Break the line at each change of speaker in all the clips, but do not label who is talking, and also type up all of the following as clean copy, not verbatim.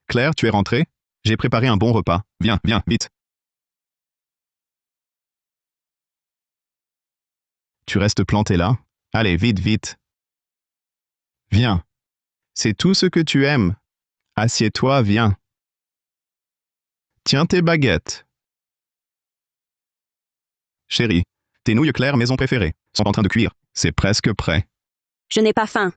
Claire, tu es rentrée? J'ai préparé un bon repas. Viens, viens, vite. Tu restes planté là? Allez, vite, vite. Viens. C'est tout ce que tu aimes. Assieds-toi, viens. Tiens tes baguettes. Chérie, tes nouilles Claire maison préférées sont en train de cuire. C'est presque prêt.
Je n'ai pas faim.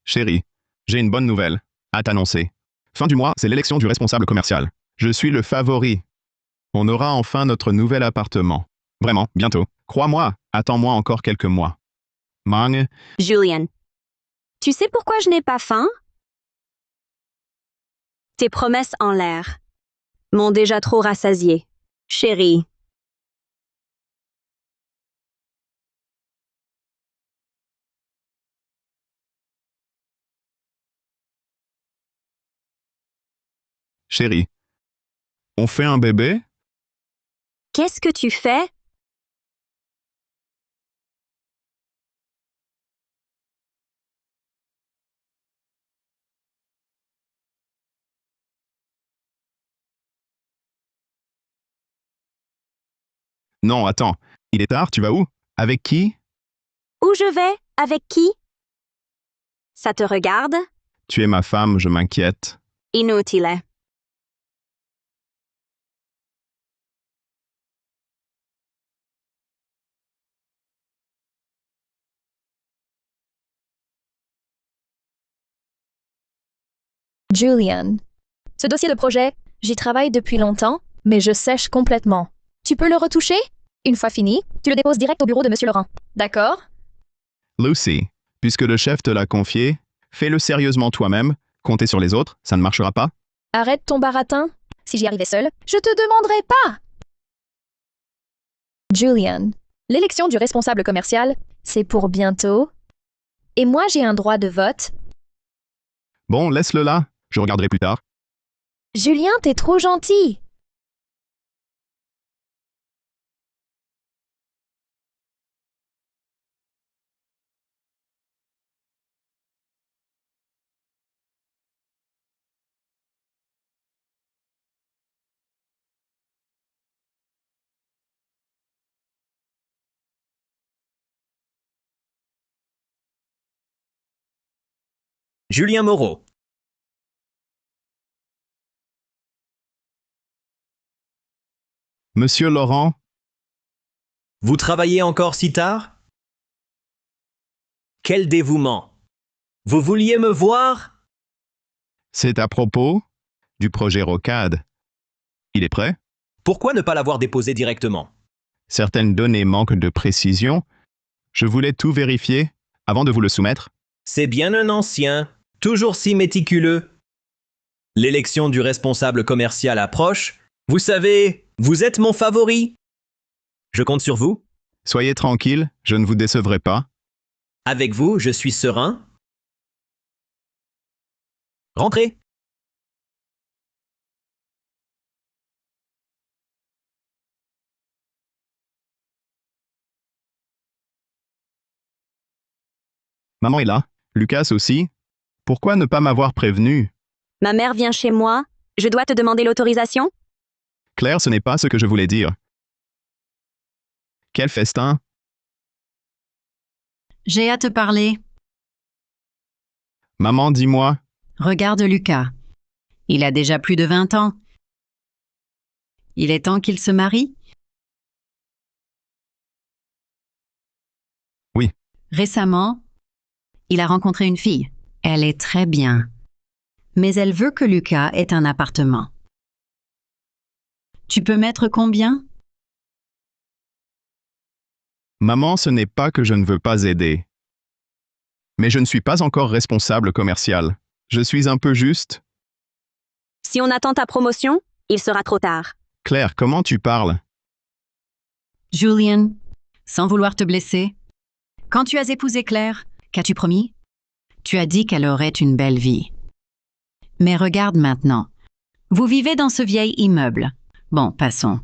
Chérie, j'ai une bonne nouvelle à t'annoncer. Fin du mois, c'est l'élection du responsable commercial. Je suis le favori. On aura enfin notre nouvel appartement. Vraiment, bientôt. Crois-moi, attends-moi encore quelques mois. Mang,
Julian. Tu sais pourquoi je n'ai pas faim? Tes promesses en l'air m'ont déjà trop rassasié. Chérie.
chérie. On fait un bébé?
Qu'est-ce que tu fais?
Non, attends. Il est tard, tu vas où? Avec qui?
Où je vais? Avec qui? Ça te regarde?
Tu es ma femme, je m'inquiète.
Inutile.
Julian. Ce dossier de projet, j'y travaille depuis longtemps, mais je sèche complètement. Tu peux le retoucher? Une fois fini, tu le déposes direct au bureau de Monsieur Laurent. D'accord?
Lucy, puisque le chef te l'a confié, fais-le sérieusement toi-même. Compter sur les autres, ça ne marchera pas.
Arrête ton baratin. Si j'y arrivais seule, je te demanderais pas. Julian. L'élection du responsable commercial, c'est pour bientôt. Et moi, j'ai un droit de vote.
Bon, laisse-le là. Je regarderai plus tard.
Julien, t'es trop gentil.
Julien Moreau.
Monsieur Laurent,
Vous travaillez encore si tard? Quel dévouement! Vous vouliez me voir?
c'est à propos du projet Rocade. Il est prêt?
Pourquoi ne pas l'avoir déposé directement?
Certaines données manquent de précision. Je voulais tout vérifier avant de vous le soumettre.
C'est bien un ancien, toujours si méticuleux. L'élection du responsable commercial approche. Vous savez, vous êtes mon favori. Je compte sur vous.
Soyez tranquille, je ne vous décevrai pas.
Avec vous, je suis serein. Rentrez.
Maman est là. Lucas aussi. Pourquoi ne pas m'avoir prévenu?
Ma mère vient chez moi. Je dois te demander l'autorisation?
Claire, ce n'est pas ce que je voulais dire. Quel festin!
J'ai à te parler.
Maman, dis-moi.
Regarde Lucas. Il a déjà plus de 20 ans. Il est temps qu'il se marie.
Oui.
Récemment, il a rencontré une fille. Elle est très bien. Mais elle veut que Lucas ait un appartement. Tu peux mettre combien?
Maman, ce n'est pas que je ne veux pas aider. Mais je ne suis pas encore responsable commercial. Je suis un peu juste.
Si on attend ta promotion, il sera trop tard.
Claire, comment tu parles?
Julian, sans vouloir te blesser, quand tu as épousé Claire, qu'as-tu promis? Tu as dit qu'elle aurait une belle vie. Mais regarde maintenant. Vous vivez dans ce vieil immeuble. Bon, passons.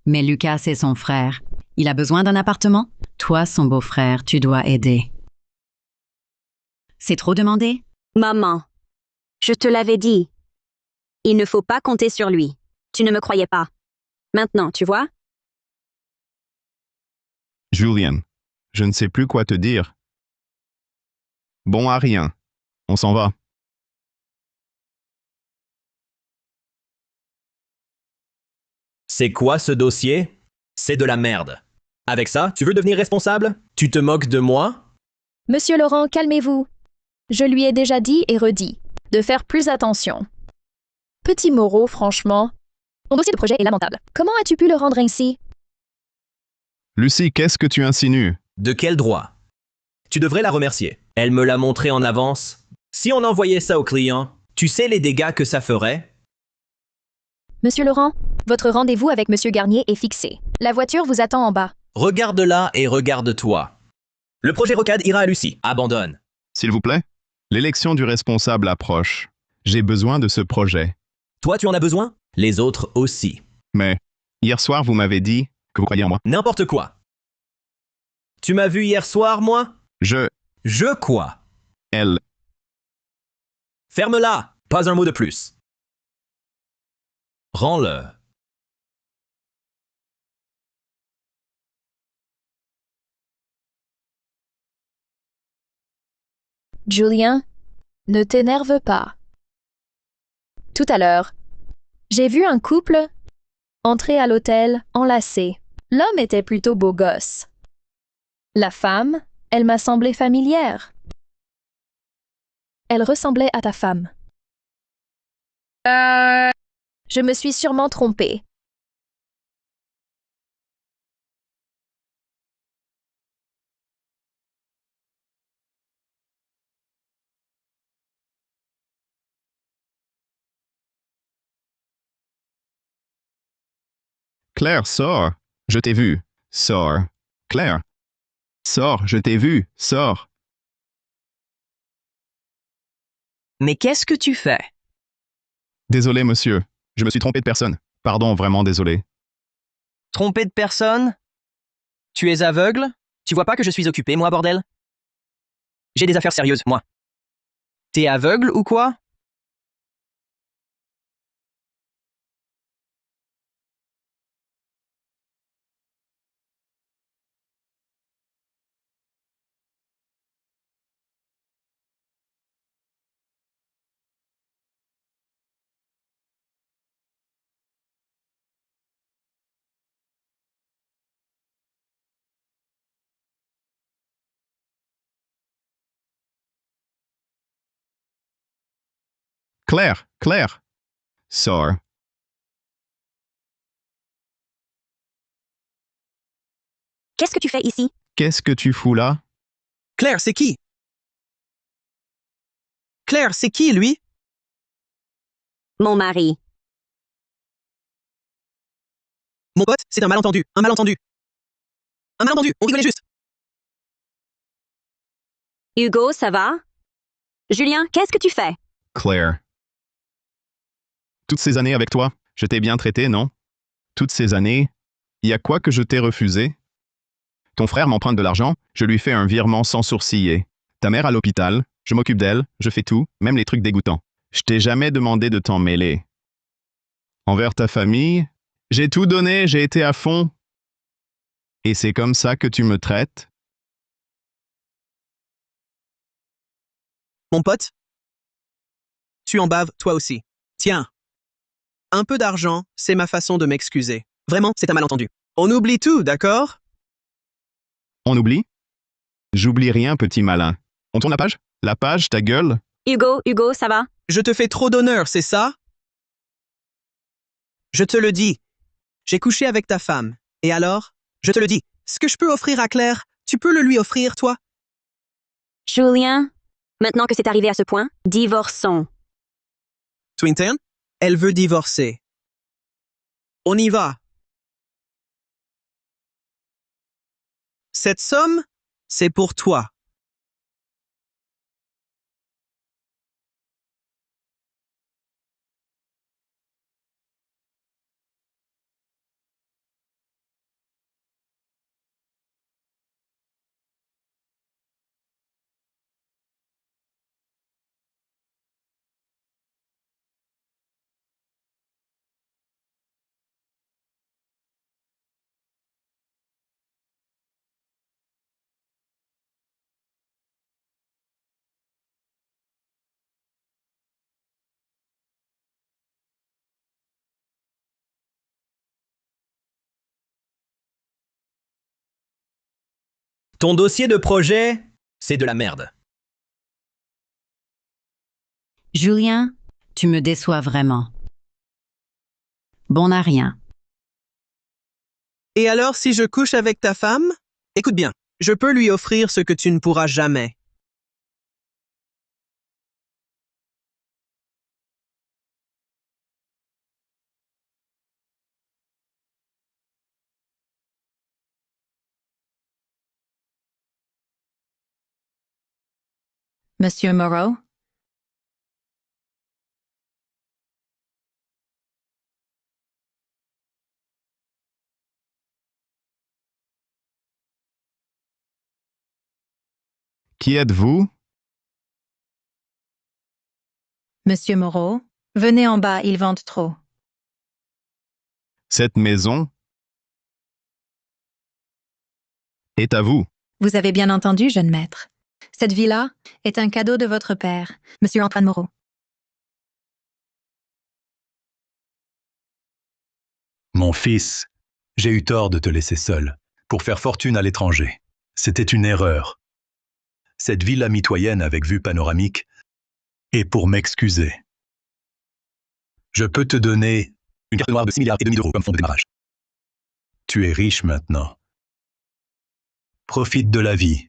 Mais Lucas, c'est son frère. Il a besoin d'un appartement? Toi, son beau-frère, tu dois aider. C'est trop demandé?
Maman, Je te l'avais dit. Il ne faut pas compter sur lui. Tu ne me croyais pas. Maintenant, tu vois?
Julian, je ne sais plus quoi te dire. Bon à rien. On s'en va.
C'est quoi ce dossier? C'est de la merde. Avec ça, tu veux devenir responsable? Tu te moques de moi?
Monsieur Laurent, calmez-vous. Je lui ai déjà dit et redit de faire plus attention. Petit Moreau, franchement. Ton dossier de projet est lamentable. Comment as-tu pu le rendre ainsi?
Lucie, qu'est-ce que tu insinues?
De quel droit? Tu devrais la remercier. Elle me l'a montré en avance. Si on envoyait ça au client, tu sais les dégâts que ça ferait?
Monsieur Laurent, votre rendez-vous avec Monsieur Garnier est fixé. La voiture vous attend en bas.
Regarde-la et regarde-toi. Le projet Rocade ira à Lucie. Abandonne.
S'il vous plaît? L'élection du responsable approche. J'ai besoin de ce projet.
Toi, tu en as besoin? Les autres aussi.
Mais, hier soir, vous m'avez dit que vous croyez en moi.
N'importe quoi. Tu m'as vu hier soir, moi? Je quoi?
Elle.
Ferme-la! Pas un mot de plus. Rends-le.
Julien, ne t'énerve pas. Tout à l'heure, j'ai vu un couple entrer à l'hôtel enlacé. L'homme était plutôt beau gosse. La femme, elle m'a semblé familière. Elle ressemblait à ta femme. Je me suis sûrement trompée.
Claire, sors. Je t'ai vu. Sors. Claire. Sors, je t'ai vu. Sors.
Mais qu'est-ce que tu fais?
Désolé, monsieur. Je me suis trompé de personne. Pardon, vraiment désolé.
Trompé de personne? Tu es aveugle? Tu vois pas que je suis occupé, moi, bordel? J'ai des affaires sérieuses, moi. T'es aveugle ou quoi?
Claire, Claire. Sors.
Qu'est-ce que tu fais ici?
Qu'est-ce que tu fous là?
Claire, c'est qui? Claire, c'est qui, lui?
Mon mari.
Mon pote, c'est un malentendu. Un malentendu. Un malentendu, on rigolait juste.
Hugo, ça va? Julien, qu'est-ce que tu fais?
Claire. Toutes ces années avec toi, je t'ai bien traité, non? Toutes ces années, y a quoi que je t'ai refusé? Ton frère m'emprunte de l'argent, je lui fais un virement sans sourciller. Ta mère à l'hôpital, je m'occupe d'elle, je fais tout, même les trucs dégoûtants. Je t'ai jamais demandé de t'en mêler. Envers ta famille, j'ai tout donné, j'ai été à fond. Et c'est comme ça que tu me traites?
Mon pote? Tu en baves, toi aussi. Tiens. Un peu d'argent, c'est ma façon de m'excuser. Vraiment, c'est un malentendu. On oublie tout, d'accord?
On oublie? J'oublie rien, petit malin. On tourne la page? La page, ta gueule?
Hugo, ça va?
Je te fais trop d'honneur, c'est ça? Je te le dis. J'ai couché avec ta femme. Et alors? Je te le dis. Ce que je peux offrir à Claire, tu peux le lui offrir, toi?
Julien, maintenant que c'est arrivé à ce point, divorçons.
Twinton? Elle veut divorcer. On y va. Cette somme, c'est pour toi.
Ton dossier de projet, c'est de la merde.
Julien, tu me déçois vraiment. Bon à rien.
Et alors si je couche avec ta femme? Écoute bien, je peux lui offrir ce que tu ne pourras jamais.
Monsieur Moreau?
Qui êtes-vous?
Monsieur Moreau, venez en bas, ils vendent trop.
Cette maison est à vous.
Vous avez bien entendu, jeune maître. Cette villa est un cadeau de votre père, Monsieur Antoine Moreau.
Mon fils, j'ai eu tort de te laisser seul, pour faire fortune à l'étranger. C'était une erreur. Cette villa mitoyenne avec vue panoramique est pour m'excuser. Je peux te donner une carte noire de 6,5 milliards d'euros comme fonds de démarrage. Tu es riche maintenant. Profite de la vie.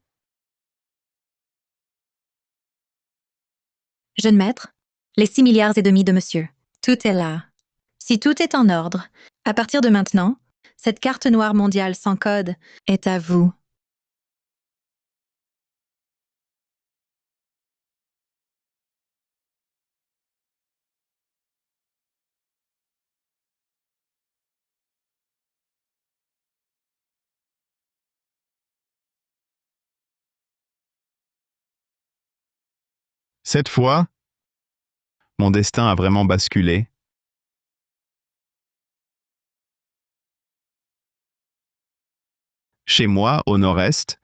Jeune maître, les 6,5 milliards de monsieur. Tout est là. Si tout est en ordre, à partir de maintenant, cette carte noire mondiale sans code est à vous.
Cette fois, mon destin a vraiment basculé. Chez moi, au nord-est,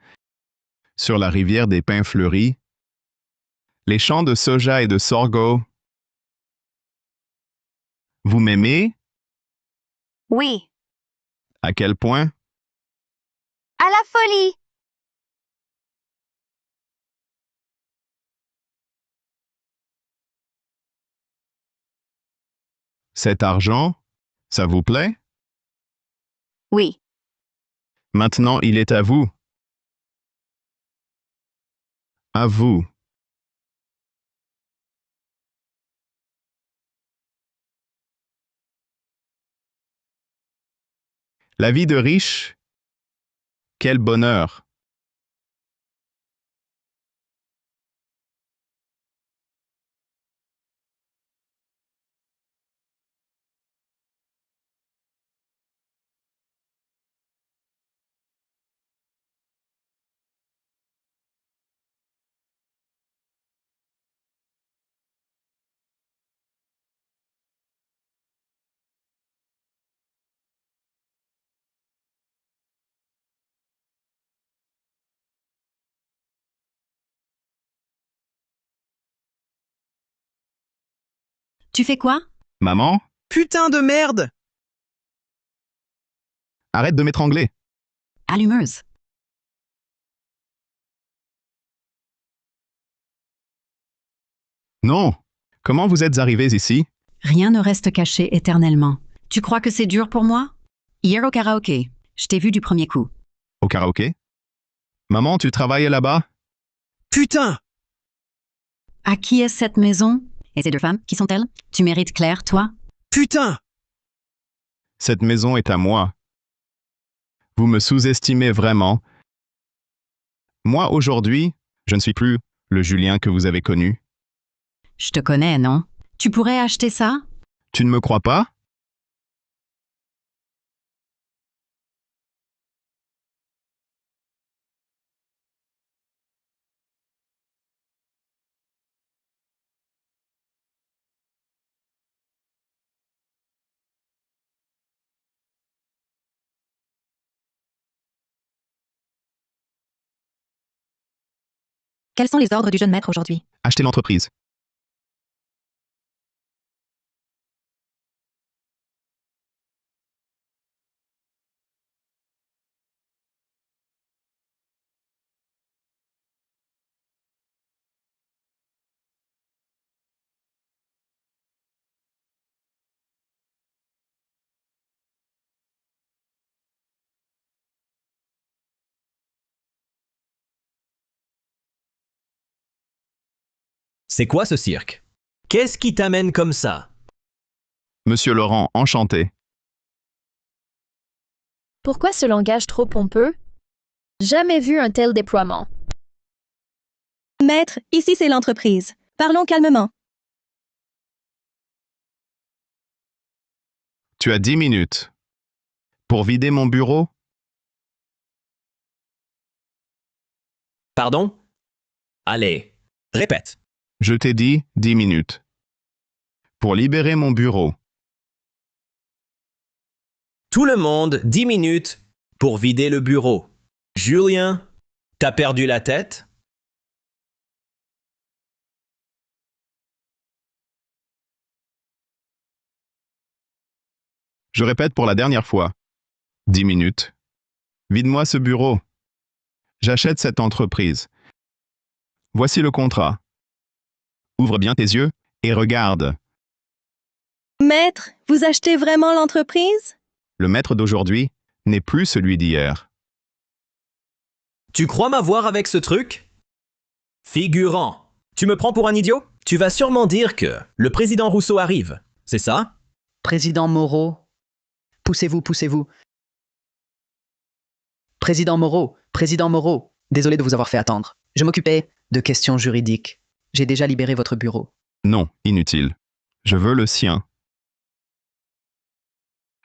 sur la rivière des pins fleuris, les champs de soja et de sorgho. Vous m'aimez?
Oui.
À quel point?
À la folie!
Cet argent, ça vous plaît?
Oui.
Maintenant, il est à vous. À vous. La vie de riche, quel bonheur.
Tu fais quoi?
Maman,
Putain de merde!
arrête de m'étrangler.
Allumeuse.
Non. Comment vous êtes arrivés ici?
Rien ne reste caché éternellement. Tu crois que c'est dur pour moi? Hier au karaoké, je t'ai vu du premier coup.
Au karaoké? Maman, tu travailles là-bas?
Putain!
À qui est cette maison? Et ces deux femmes, qui sont-elles? Tu mérites Claire, toi?
Putain!
Cette maison est à moi. Vous me sous-estimez vraiment. Moi, aujourd'hui, je ne suis plus le Julien que vous avez connu.
Je te connais, non? Tu pourrais acheter ça?
Tu ne me crois pas?
Quels sont les ordres du jeune maître aujourd'hui?
Achetez l'entreprise.
C'est quoi ce cirque? Qu'est-ce qui t'amène comme ça?
Monsieur Laurent, enchanté.
Pourquoi ce langage trop pompeux? Jamais vu un tel déploiement.
Maître, ici c'est l'entreprise. Parlons calmement.
Tu as 10 minutes. Pour vider mon bureau?
Pardon? Allez, répète.
Je t'ai dit 10 minutes. Pour libérer mon bureau.
Tout le monde, 10 minutes pour vider le bureau. Julien, t'as perdu la tête?
Je répète pour la dernière fois. 10 minutes. Vide-moi ce bureau. J'achète cette entreprise. Voici le contrat. Ouvre bien tes yeux et regarde.
Maître, vous achetez vraiment l'entreprise?
Le maître d'aujourd'hui n'est plus celui d'hier.
Tu crois m'avoir avec ce truc? Figurant, tu me prends pour un idiot? Tu vas sûrement dire que le président Rousseau arrive, c'est ça?
Président Moreau. Poussez-vous, poussez-vous. Président Moreau, désolé de vous avoir fait attendre. Je m'occupais de questions juridiques. J'ai déjà libéré votre bureau.
Non, inutile. Je veux le sien.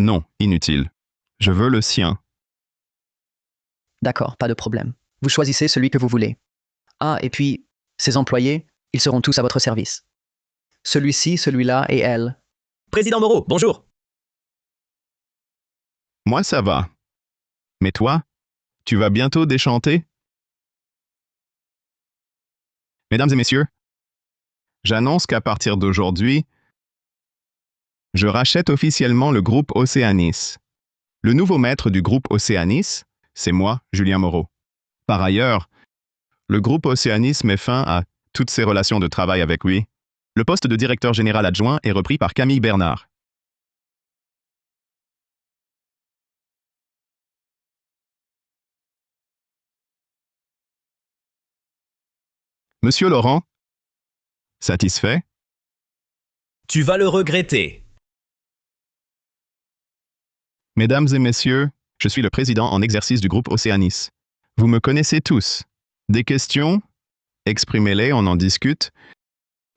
Non, inutile. Je veux le sien.
D'accord, pas de problème. Vous choisissez celui que vous voulez. Ah, et puis, ces employés, ils seront tous à votre service. Celui-ci, celui-là et elle.
Président Moreau, bonjour.
Moi, ça va. Mais toi, tu vas bientôt déchanter? Mesdames et messieurs, j'annonce qu'à partir d'aujourd'hui, je rachète officiellement le groupe Océanis. Le nouveau maître du groupe Océanis, c'est moi, Julien Moreau. Par ailleurs, le groupe Océanis met fin à toutes ses relations de travail avec lui. Le poste de directeur général adjoint est repris par Camille Bernard. Monsieur Laurent, satisfait?
Tu vas le regretter.
Mesdames et messieurs, je suis le président en exercice du groupe Océanis. Vous me connaissez tous. Des questions? Exprimez-les, on en discute.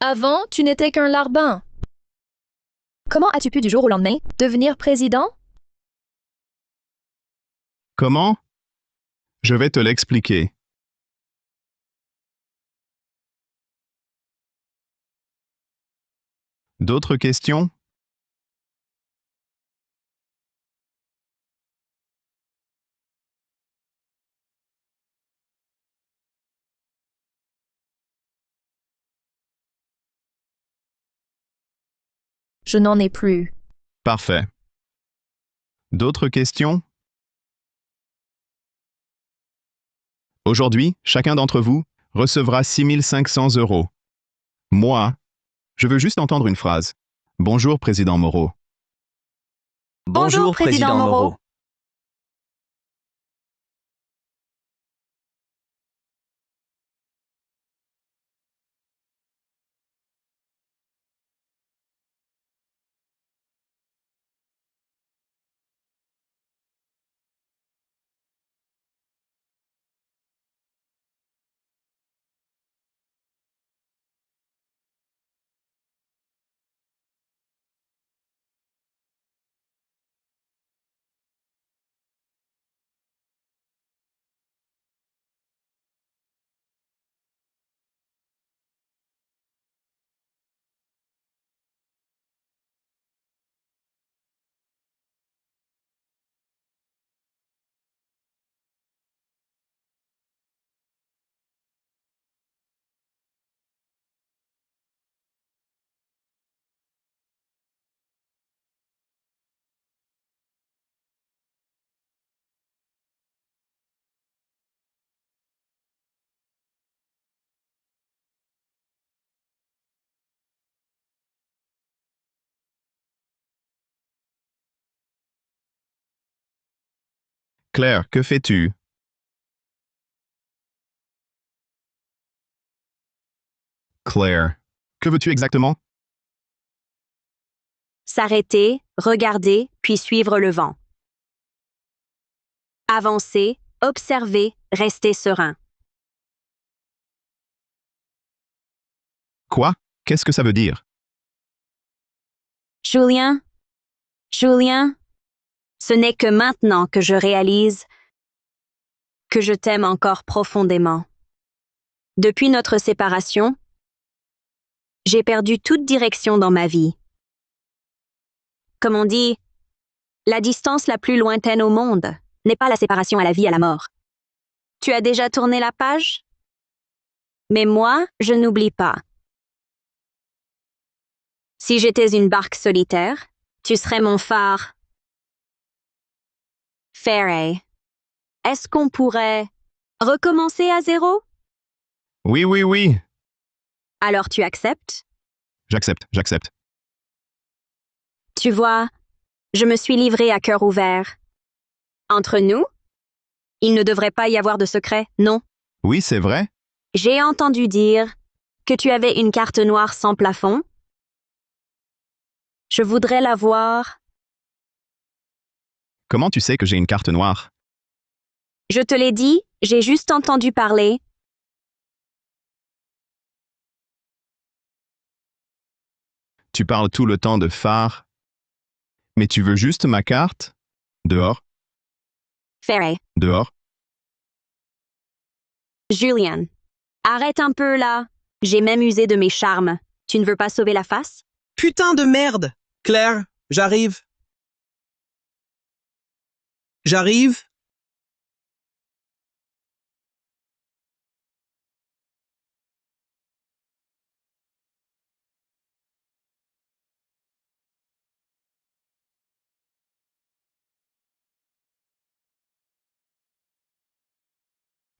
Avant, tu n'étais qu'un larbin. Comment as-tu pu du jour au lendemain devenir président?
Comment? Je vais te l'expliquer. D'autres questions?
Je n'en ai plus.
Parfait. D'autres questions? Aujourd'hui, chacun d'entre vous recevra 6 500 €. Moi, je veux juste entendre une phrase. Bonjour, Président Moreau.
Bonjour, Président Moreau.
Claire, que fais-tu? Claire, que veux-tu exactement?
S'arrêter, regarder, puis suivre le vent. Avancer, observer, rester serein.
Quoi? Qu'est-ce que ça veut dire?
Julien, Julien, ce n'est que maintenant que je réalise que je t'aime encore profondément. Depuis notre séparation, j'ai perdu toute direction dans ma vie. Comme on dit, la distance la plus lointaine au monde n'est pas la séparation à la vie, à la mort. Tu as déjà tourné la page? Mais moi, je n'oublie pas. Si j'étais une barque solitaire, tu serais mon phare. Ferry, est-ce qu'on pourrait recommencer à zéro?
Oui, oui, oui.
Alors tu acceptes?
J'accepte, j'accepte.
Tu vois, je me suis livrée à cœur ouvert. Entre nous, il ne devrait pas y avoir de secret, non?
Oui, c'est vrai.
J'ai entendu dire que tu avais une carte noire sans plafond. Je voudrais la voir.
Comment tu sais que j'ai une carte noire?
Je te l'ai dit, j'ai juste entendu parler.
Tu parles tout le temps de phare. Mais tu veux juste ma carte? Dehors,
Ferry,
dehors.
Julian, arrête un peu là. J'ai même usé de mes charmes. Tu ne veux pas sauver la face?
Putain de merde! Claire, j'arrive. J'arrive.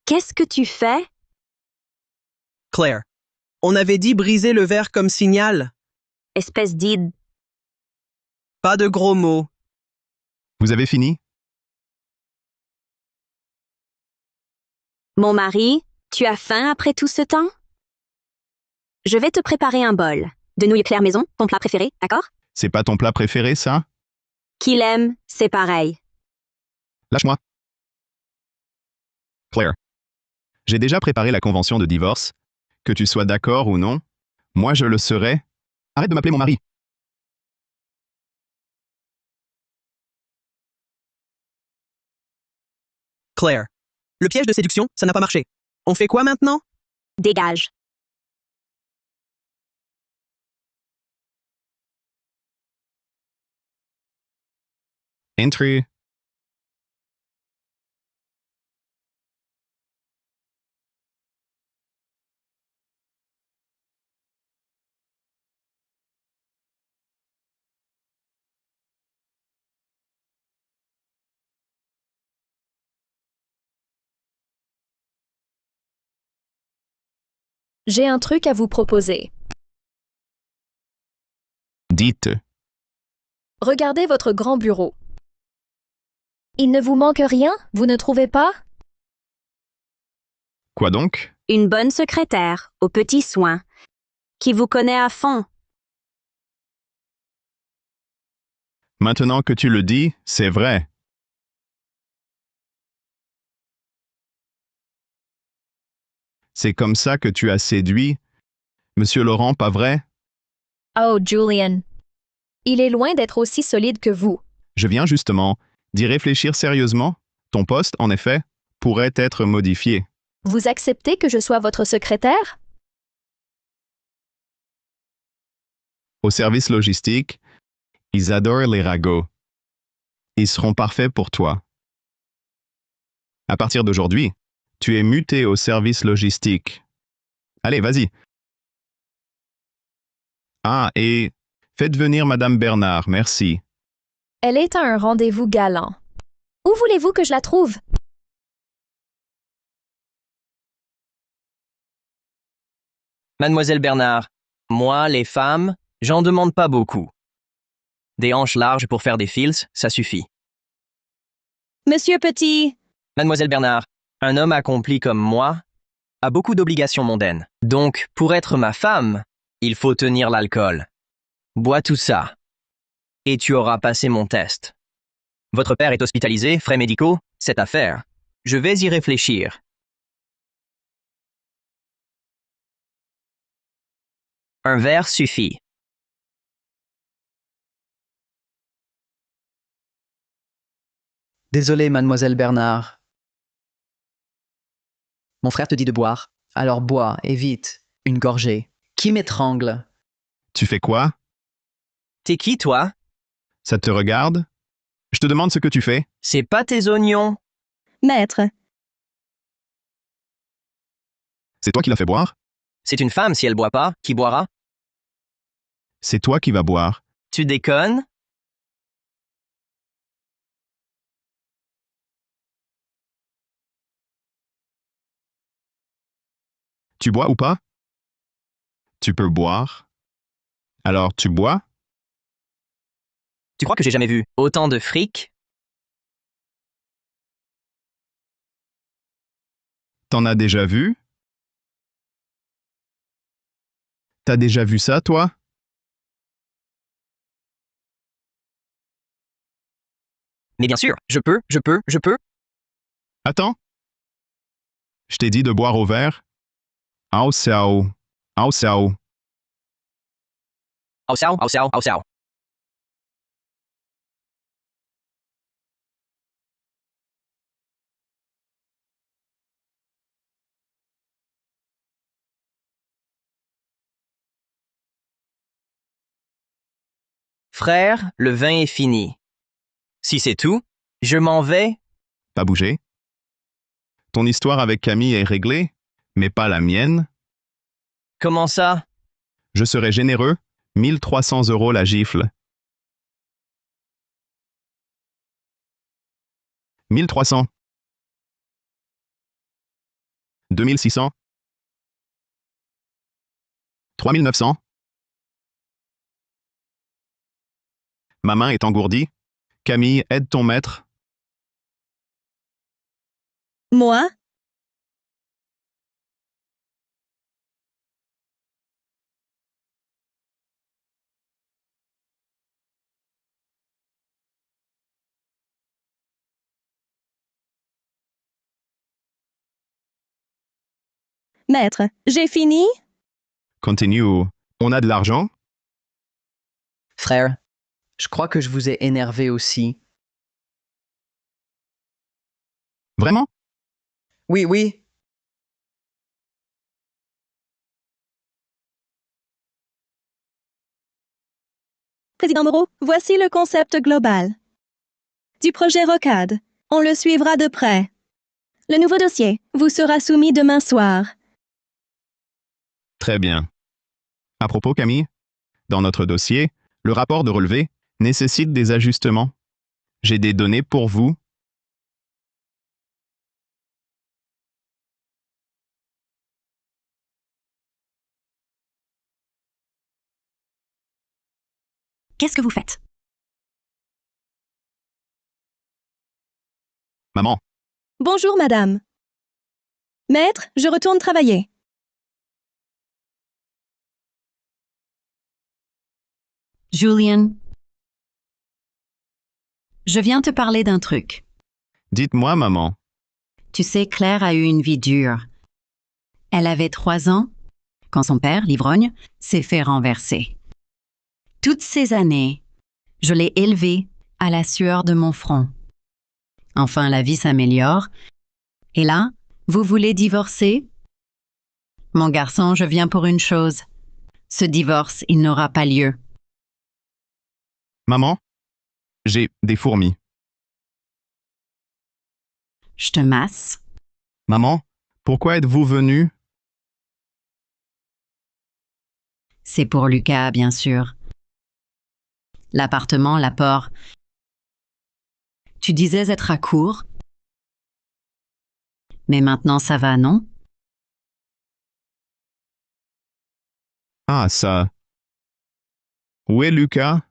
Qu'est-ce que tu fais?
Claire, on avait dit briser le verre comme signal.
Espèce d'ide.
Pas de gros mots.
Vous avez fini?
Mon mari, tu as faim après tout ce temps? Je vais te préparer un bol. De nouilles claires maison, ton plat préféré, d'accord?
C'est pas ton plat préféré, ça?
Qu'il aime, c'est pareil.
Lâche-moi. Claire. J'ai déjà préparé la convention de divorce. Que tu sois d'accord ou non, moi je le serai. Arrête de m'appeler mon mari.
Claire, le piège de séduction, ça n'a pas marché. On fait quoi maintenant?
Dégage.
Entry.
J'ai un truc à vous proposer.
Dites.
Regardez votre grand bureau. Il ne vous manque rien, vous ne trouvez pas?
Quoi donc?
Une bonne secrétaire, aux petits soins, qui vous connaît à fond.
Maintenant que tu le dis, c'est vrai. C'est comme ça que tu as séduit Monsieur Laurent, pas vrai?
Oh, Julian. Il est loin d'être aussi solide que vous.
Je viens justement d'y réfléchir sérieusement. Ton poste, en effet, pourrait être modifié.
Vous acceptez que je sois votre secrétaire?
Au service logistique, ils adorent les ragots. Ils seront parfaits pour toi. À partir d'aujourd'hui, tu es muté au service logistique. Allez, vas-y. Ah, et faites venir Madame Bernard, merci.
Elle est à un rendez-vous galant. Où voulez-vous que je la trouve?
Mademoiselle Bernard, moi, les femmes, j'en demande pas beaucoup. Des hanches larges pour faire des fils, ça suffit.
Monsieur Petit,
Mademoiselle Bernard, un homme accompli comme moi, a beaucoup d'obligations mondaines. Donc, pour être ma femme, il faut tenir l'alcool. Bois tout ça. Et tu auras passé mon test. Votre père est hospitalisé, frais médicaux, cette affaire. Je vais y réfléchir. Un verre suffit.
Désolé, mademoiselle Bernard. Mon frère te dit de boire. Alors bois, et vite. Une gorgée. Qui m'étrangle?
Tu fais quoi?
T'es qui, toi?
Ça te regarde? Je te demande ce que tu fais.
C'est pas tes oignons.
Maître,
C'est toi qui l'as fait boire?
C'est une femme, si elle boit pas, qui boira?
C'est toi qui vas boire.
Tu déconnes?
Tu bois ou pas? Tu peux boire. Alors tu bois?
Tu crois que j'ai jamais vu autant de fric?
T'en as déjà vu? T'as déjà vu ça, toi?
Mais bien sûr, je peux.
Attends. Je t'ai dit de boire au verre. Au sao. Au sao.
Au sao, au sao, au sao. Frère, le vin est fini. Si c'est tout, je m'en vais.
Pas bouger. Ton histoire avec Camille est réglée, mais pas la mienne.
Comment ça?
Je serai généreux. 1300 € la gifle. 1300. 2600. 3900. Ma main est engourdie. Camille, aide ton maître.
moi, maître, j'ai fini?
Continue. On a de l'argent?
Frère, je crois que je vous ai énervé aussi.
Vraiment?
Oui, oui.
Président Moreau, voici le concept global du projet Rocade. On le suivra de près. Le nouveau dossier vous sera soumis demain soir.
Très bien. À propos, Camille, dans notre dossier, le rapport de relevé nécessite des ajustements. J'ai des données pour vous.
Qu'est-ce que vous faites?
Maman,
Bonjour, madame. Maître, je retourne travailler.
Julian, je viens te parler d'un truc.
dites-moi, maman.
Tu sais, Claire a eu une vie dure. Elle avait 3 ans quand son père, l'ivrogne, s'est fait renverser. Toutes ces années, je l'ai élevée à la sueur de mon front. Enfin, la vie s'améliore. Et là, vous voulez divorcer? Mon garçon, je viens pour une chose. Ce divorce, il n'aura pas lieu.
Maman, j'ai des fourmis.
Je te masse.
Maman, pourquoi êtes-vous venue?
C'est pour Lucas, bien sûr. L'appartement, l'apport. Tu disais être à court. Mais maintenant, ça va, non?
Ah, ça. Où est Lucas?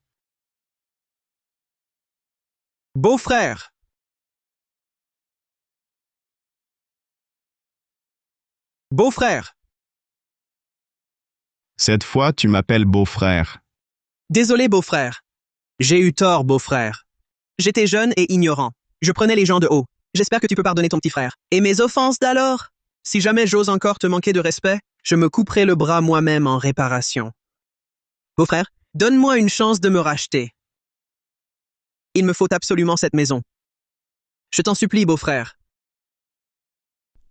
Beau-frère,
Beau-frère.
Cette fois, tu m'appelles beau-frère.
Désolé, beau-frère. J'ai eu tort, beau-frère. J'étais jeune et ignorant. Je prenais les gens de haut. J'espère que tu peux pardonner ton petit frère. Et mes offenses d'alors? Si jamais j'ose encore te manquer de respect, je me couperai le bras moi-même en réparation. Beau-frère, donne-moi une chance de me racheter. Il me faut absolument cette maison. Je t'en supplie, beau-frère.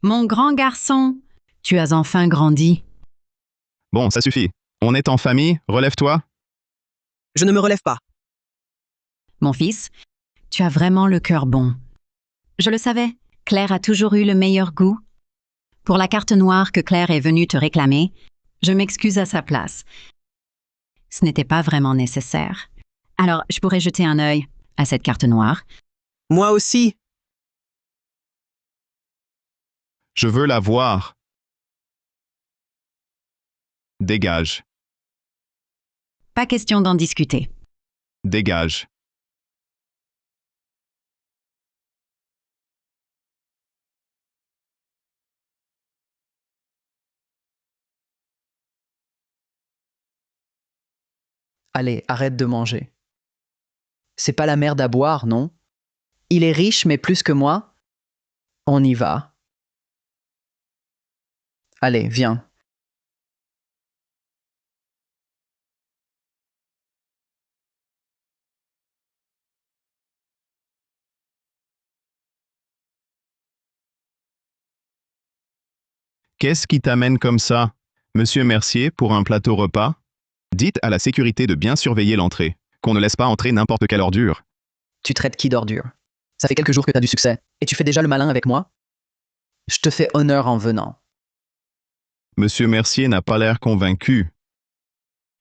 Mon grand garçon, tu as enfin grandi.
Bon, ça suffit. On est en famille, relève-toi.
Je ne me relève pas.
Mon fils, tu as vraiment le cœur bon. Je le savais, Claire a toujours eu le meilleur goût. Pour la carte noire que Claire est venue te réclamer, je m'excuse à sa place. Ce n'était pas vraiment nécessaire. Alors, je pourrais jeter un œil à cette carte noire.
Moi aussi.
Je veux la voir. Dégage.
Pas question d'en discuter.
Dégage.
Allez, arrête de manger. C'est pas la merde à boire, non? Il est riche, mais plus que moi. On y va. Allez, viens.
Qu'est-ce qui t'amène comme ça, Monsieur Mercier, pour un plateau repas? Dites à la sécurité de bien surveiller l'entrée, qu'on ne laisse pas entrer n'importe quelle ordure.
Tu traites qui d'ordure? Ça fait quelques jours que t'as du succès, et tu fais déjà le malin avec moi? Je te fais honneur en venant.
Monsieur Mercier n'a pas l'air convaincu.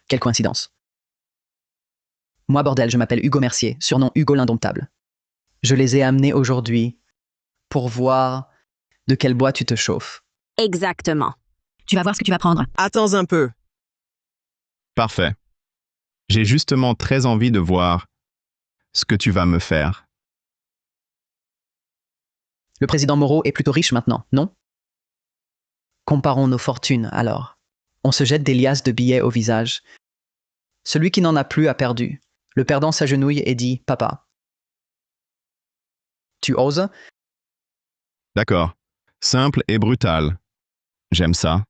Quelle coïncidence. Moi, bordel, je m'appelle Hugo Mercier, surnom Hugo l'Indomptable. Je les ai amenés aujourd'hui pour voir de quel bois tu te chauffes.
Exactement.
Tu vas voir ce que tu vas prendre.
Attends un peu.
Parfait. J'ai justement très envie de voir ce que tu vas me faire.
Le président Moreau est plutôt riche maintenant, non? Comparons nos fortunes, alors. On se jette des liasses de billets au visage. Celui qui n'en a plus a perdu. Le perdant s'agenouille et dit « Papa ». Tu oses?
D'accord. Simple et brutal. J'aime ça.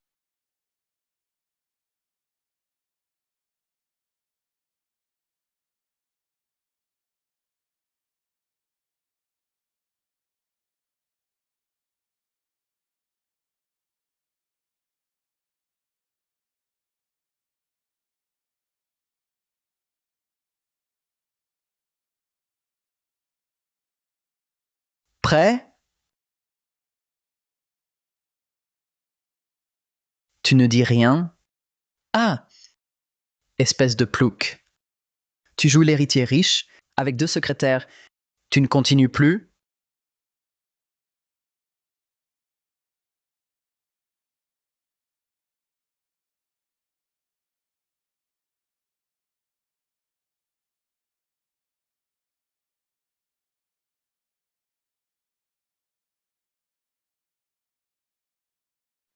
Prêt? Tu ne dis rien? Ah! Espèce de plouc. Tu joues l'héritier riche, avec 2 secrétaires. Tu ne continues plus?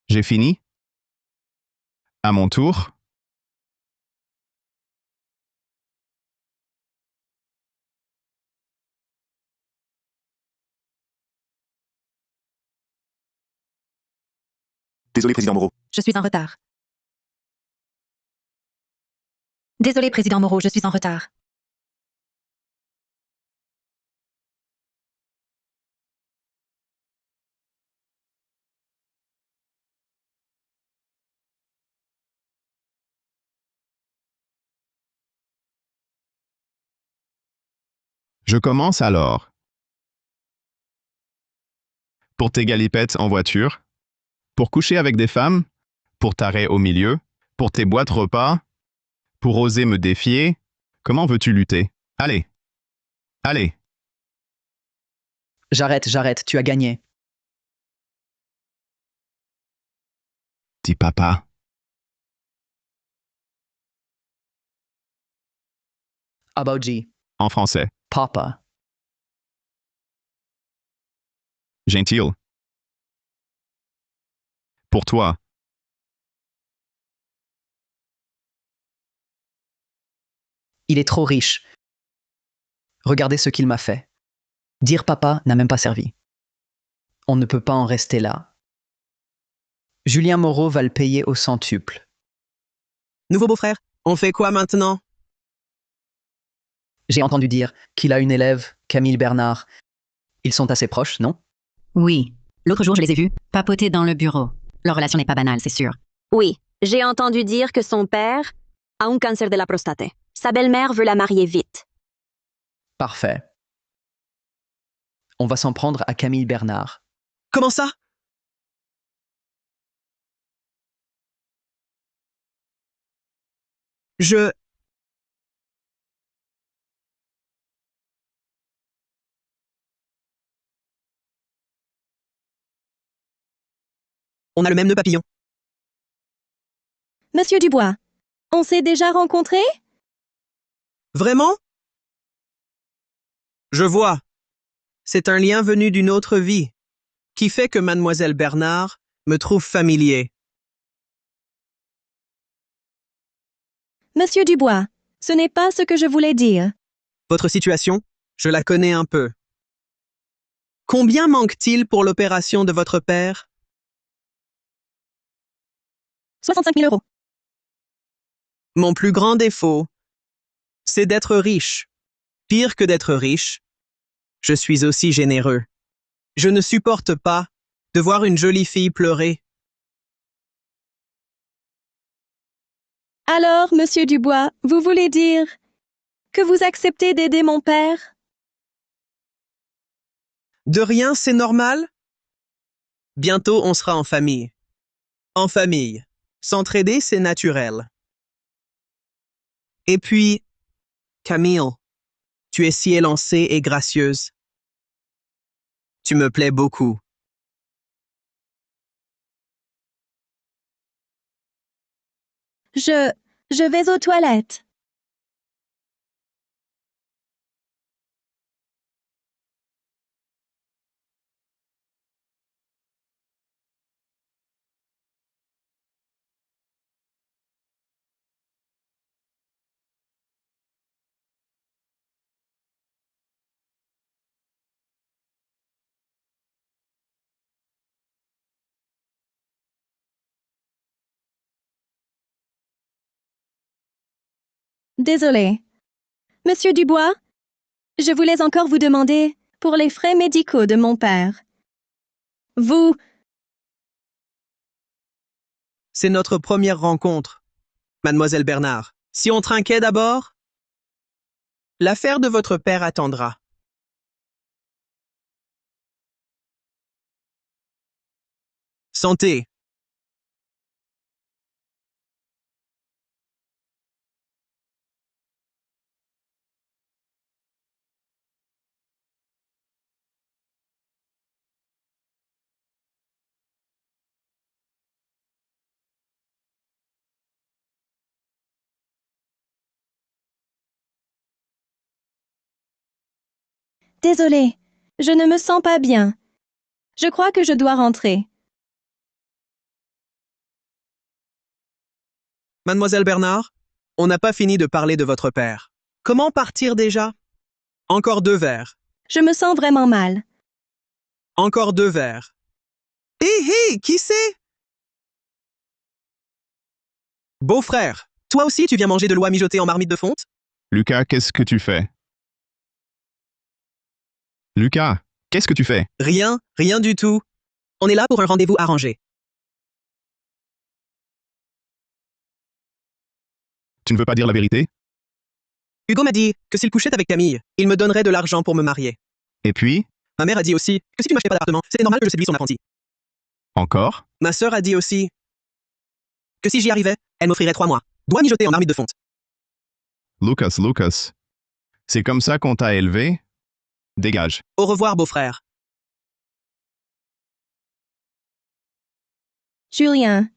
J'ai fini? À mon tour?
Désolé, président Moreau.
Je suis en retard. Désolé, président Moreau, je suis en retard.
Je commence alors. Pour tes galipettes en voiture? Pour coucher avec des femmes? Pour t'arrêter au milieu? Pour tes boîtes repas? Pour oser me défier? Comment veux-tu lutter? Allez! Allez!
J'arrête, tu as gagné.
Dis papa.
Abouji,
En français.
papa.
Gentil. Pour toi.
Il est trop riche. Regardez ce qu'il m'a fait. Dire papa n'a même pas servi. On ne peut pas en rester là. Julien Moreau va le payer au centuple.
Nouveau beau-frère, on fait quoi maintenant?
J'ai entendu dire qu'il a une élève, Camille Bernard. Ils sont assez proches, non?
Oui. L'autre jour, je les ai vus papoter dans le bureau. Leur relation n'est pas banale, c'est sûr.
Oui, j'ai entendu dire que son père a un cancer de la prostate. Sa belle-mère veut la marier vite.
Parfait. On va s'en prendre à Camille Bernard.
Comment ça? Je... On a le même nœud papillon.
Monsieur Dubois, on s'est déjà rencontrés?
Vraiment? Je vois. C'est un lien venu d'une autre vie, qui fait que mademoiselle Bernard me trouve familier.
Monsieur Dubois, ce n'est pas ce que je voulais dire.
Votre situation, je la connais un peu. Combien manque-t-il pour l'opération de votre père?
65 000 euros.
Mon plus grand défaut, c'est d'être riche. Pire que d'être riche, je suis aussi généreux. Je ne supporte pas de voir une jolie fille pleurer.
Alors, monsieur Dubois, vous voulez dire que vous acceptez d'aider mon père?
De rien, c'est normal? Bientôt, on sera en famille. En famille. S'entraider, c'est naturel. Et puis, Camille, tu es si élancée et gracieuse. Tu me plais beaucoup.
Je vais aux toilettes. Désolé. Monsieur Dubois, je voulais encore vous demander pour les frais médicaux de mon père. Vous,
C'est notre première rencontre, mademoiselle Bernard. Si on trinquait d'abord, l'affaire de votre père attendra. Santé.
désolé, je ne me sens pas bien. Je crois que je dois rentrer.
Mademoiselle Bernard, on n'a pas fini de parler de votre père. Comment partir déjà? Encore 2 verres.
Je me sens vraiment mal.
Encore 2 verres. Hé, hé, qui c'est? Beau-frère, toi aussi tu viens manger de l'eau mijotée en marmite de fonte?
Lucas, qu'est-ce que tu fais? Lucas, qu'est-ce que tu fais?
Rien, rien du tout. On est là pour un rendez-vous arrangé.
Tu ne veux pas dire la vérité?
Hugo m'a dit que s'il couchait avec Camille, il me donnerait de l'argent pour me marier.
Et puis?
Ma mère a dit aussi que si tu m'achetais pas d'appartement, c'était normal que je séduise son apprenti.
Encore?
Ma sœur a dit aussi que si j'y arrivais, elle m'offrirait 3 mois. Doigt mijoté en marmite de fonte.
Lucas, c'est comme ça qu'on t'a élevé? Dégage.
Au revoir, beau-frère.
Julien,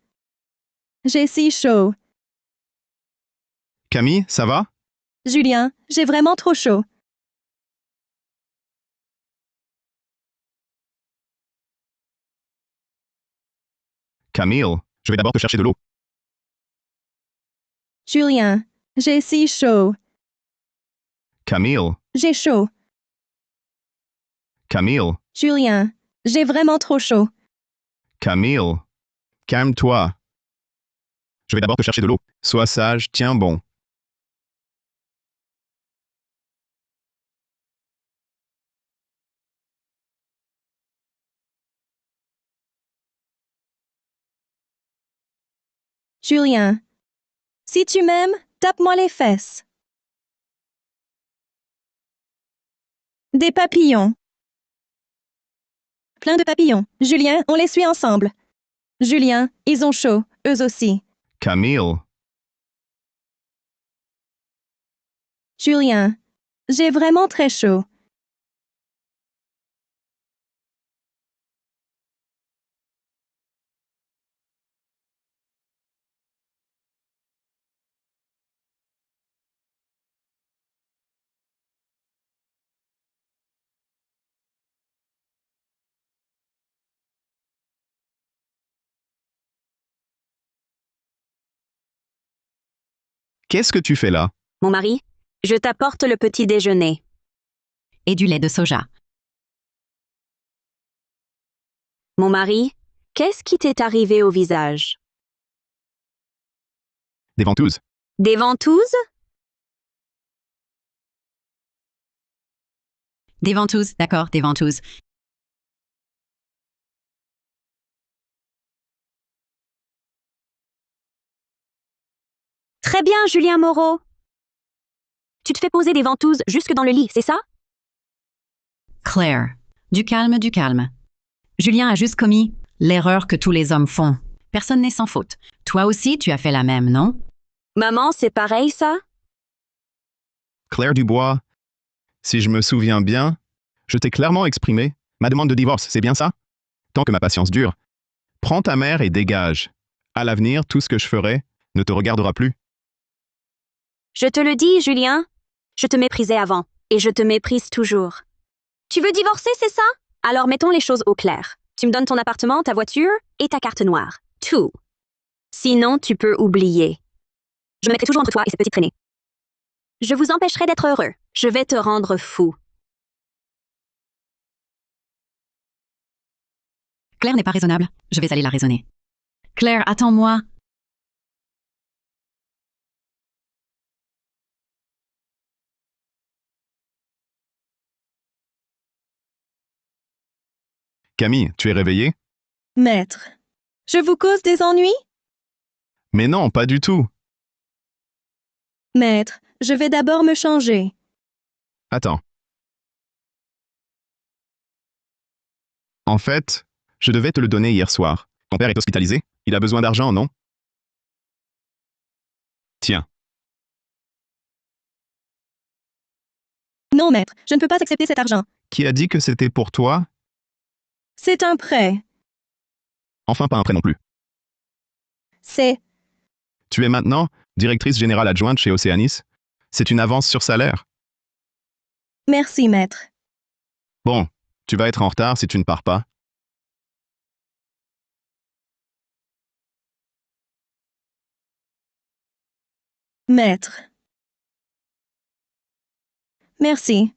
j'ai si chaud.
Camille, ça va?
Julien, j'ai vraiment trop chaud.
Camille, je vais d'abord te chercher de l'eau.
Julien, j'ai si chaud.
Camille,
J'ai chaud.
Camille,
Julien, j'ai vraiment trop chaud.
Camille. Calme-toi. Je vais d'abord te chercher de l'eau. Sois sage, tiens bon.
Julien, si tu m'aimes, tape-moi les fesses. Des papillons. Plein de papillons. Julien, on les suit ensemble. Julien, ils ont chaud, eux aussi.
Camille,
Julien, j'ai vraiment très chaud.
qu'est-ce que tu fais là?
Mon mari, je t'apporte le petit déjeuner.
Et du lait de soja.
Mon mari, qu'est-ce qui t'est arrivé au visage?
Des ventouses.
Des ventouses?
Des ventouses, d'accord, des ventouses.
Très bien, Julien Moreau. Tu te fais poser des ventouses jusque dans le lit, c'est ça?
Claire, du calme, du calme. Julien a juste commis l'erreur que tous les hommes font. Personne n'est sans faute. Toi aussi, tu as fait la même, non?
Maman, c'est pareil, ça?
Claire Dubois, si je me souviens bien, je t'ai clairement exprimé ma demande de divorce, c'est bien ça? Tant que ma patience dure. Prends ta mère et dégage. À l'avenir, tout ce que je ferai ne te regardera plus.
Je te le dis, Julien. Je te méprisais avant, et je te méprise toujours. Tu veux divorcer, c'est ça? Alors mettons les choses au clair. Tu me donnes ton appartement, ta voiture et ta carte noire. Tout. Sinon, tu peux oublier. Je me mettrai toujours entre toi et cette petite traînée. Je vous empêcherai d'être heureux. Je vais te rendre fou.
Claire n'est pas raisonnable. Je vais aller la raisonner. Claire, attends-moi.
Camille, tu es réveillée?
Maître, je vous cause des ennuis?
Mais non, pas du tout.
Maître, je vais d'abord me changer.
Attends. En fait, je devais te le donner hier soir. Ton père est hospitalisé. Il a besoin d'argent, non? Tiens.
Non, maître, je ne peux pas accepter cet argent.
Qui a dit que c'était pour toi?
C'est un prêt.
Enfin, pas un prêt non plus.
C'est...
Tu es maintenant directrice générale adjointe chez Océanis. C'est une avance sur salaire.
Merci, maître.
Bon, tu vas être en retard si tu ne pars pas.
Maître. Merci.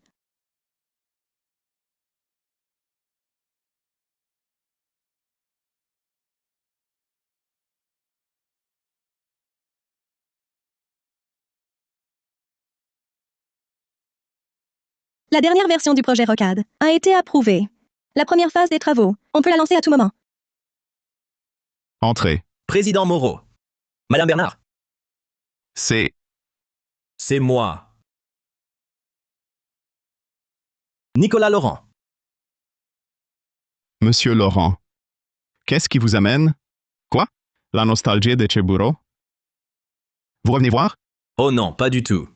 La dernière version du projet Rocade a été approuvée. La première phase des travaux, on peut la lancer à tout moment.
Entrez.
Président Moreau. Madame Bernard.
C'est...
C'est moi. Nicolas Laurent.
Monsieur Laurent. Qu'est-ce qui vous amène? Quoi? La nostalgie de Cheburo? Vous revenez voir?
Oh non, pas du tout.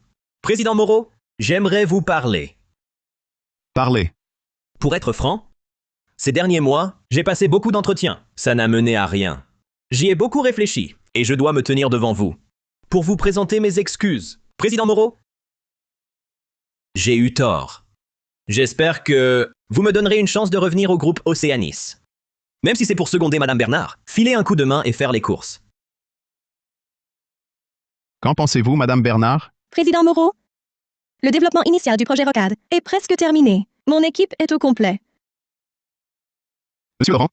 Président Moreau, j'aimerais vous parler.
Parlez.
Pour être franc, ces derniers mois, j'ai passé beaucoup d'entretiens. Ça n'a mené à rien. J'y ai beaucoup réfléchi, et je dois me tenir devant vous. Pour vous présenter mes excuses. Président Moreau, j'ai eu tort. J'espère que vous me donnerez une chance de revenir au groupe Océanis. Même si c'est pour seconder Madame Bernard, filer un coup de main et faire les courses.
Qu'en pensez-vous, Madame Bernard?
Président Moreau, le développement initial du projet Rocade est presque terminé. Mon équipe est au complet.
Monsieur Laurent,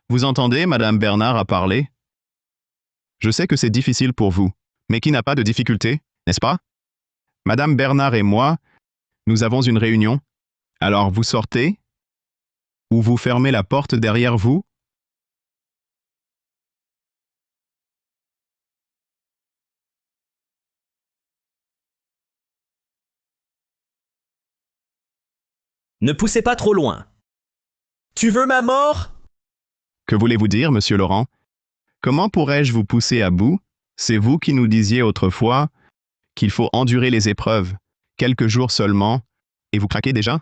vous entendez Madame Bernard à parler? Je sais que c'est difficile pour vous, mais qui n'a pas de difficulté, n'est-ce pas? Madame Bernard et moi, nous avons une réunion. Alors vous sortez? Ou vous fermez la porte derrière vous?
Ne poussez pas trop loin. Tu veux ma mort?
Que voulez-vous dire, Monsieur Laurent? Comment pourrais-je vous pousser à bout? C'est vous qui nous disiez autrefois qu'il faut endurer les épreuves, quelques jours seulement, et vous craquez déjà?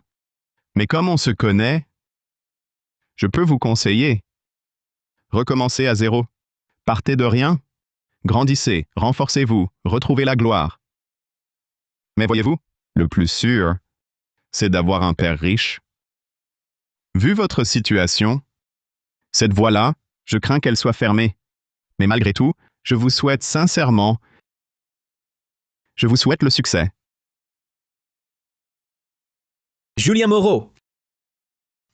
Mais comme on se connaît, je peux vous conseiller. Recommencez à zéro. Partez de rien. Grandissez, renforcez-vous, retrouvez la gloire. Mais voyez-vous, le plus sûr, c'est d'avoir un père riche. Vu votre situation, cette voie-là, je crains qu'elle soit fermée. Mais malgré tout, je vous souhaite sincèrement, je vous souhaite le succès.
Julien Moreau,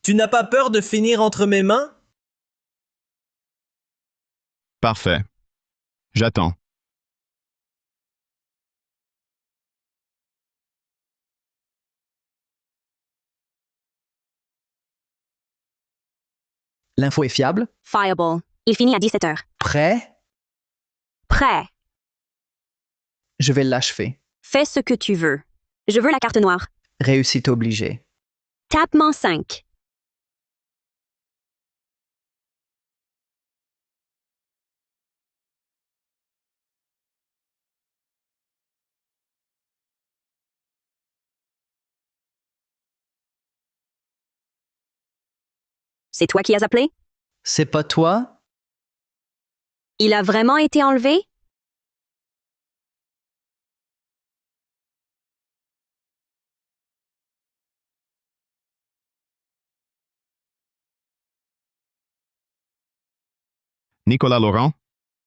tu n'as pas peur de finir entre mes mains?
Parfait. J'attends.
L'info est fiable?
Fireball. Il finit à 17 heures.
Prêt?
Prêt.
Je vais l'achever.
Fais ce que tu veux. Je veux la carte noire.
Réussite obligée.
Tapement 5. C'est toi qui as appelé?
C'est pas toi?
Il a vraiment été enlevé?
Nicolas Laurent,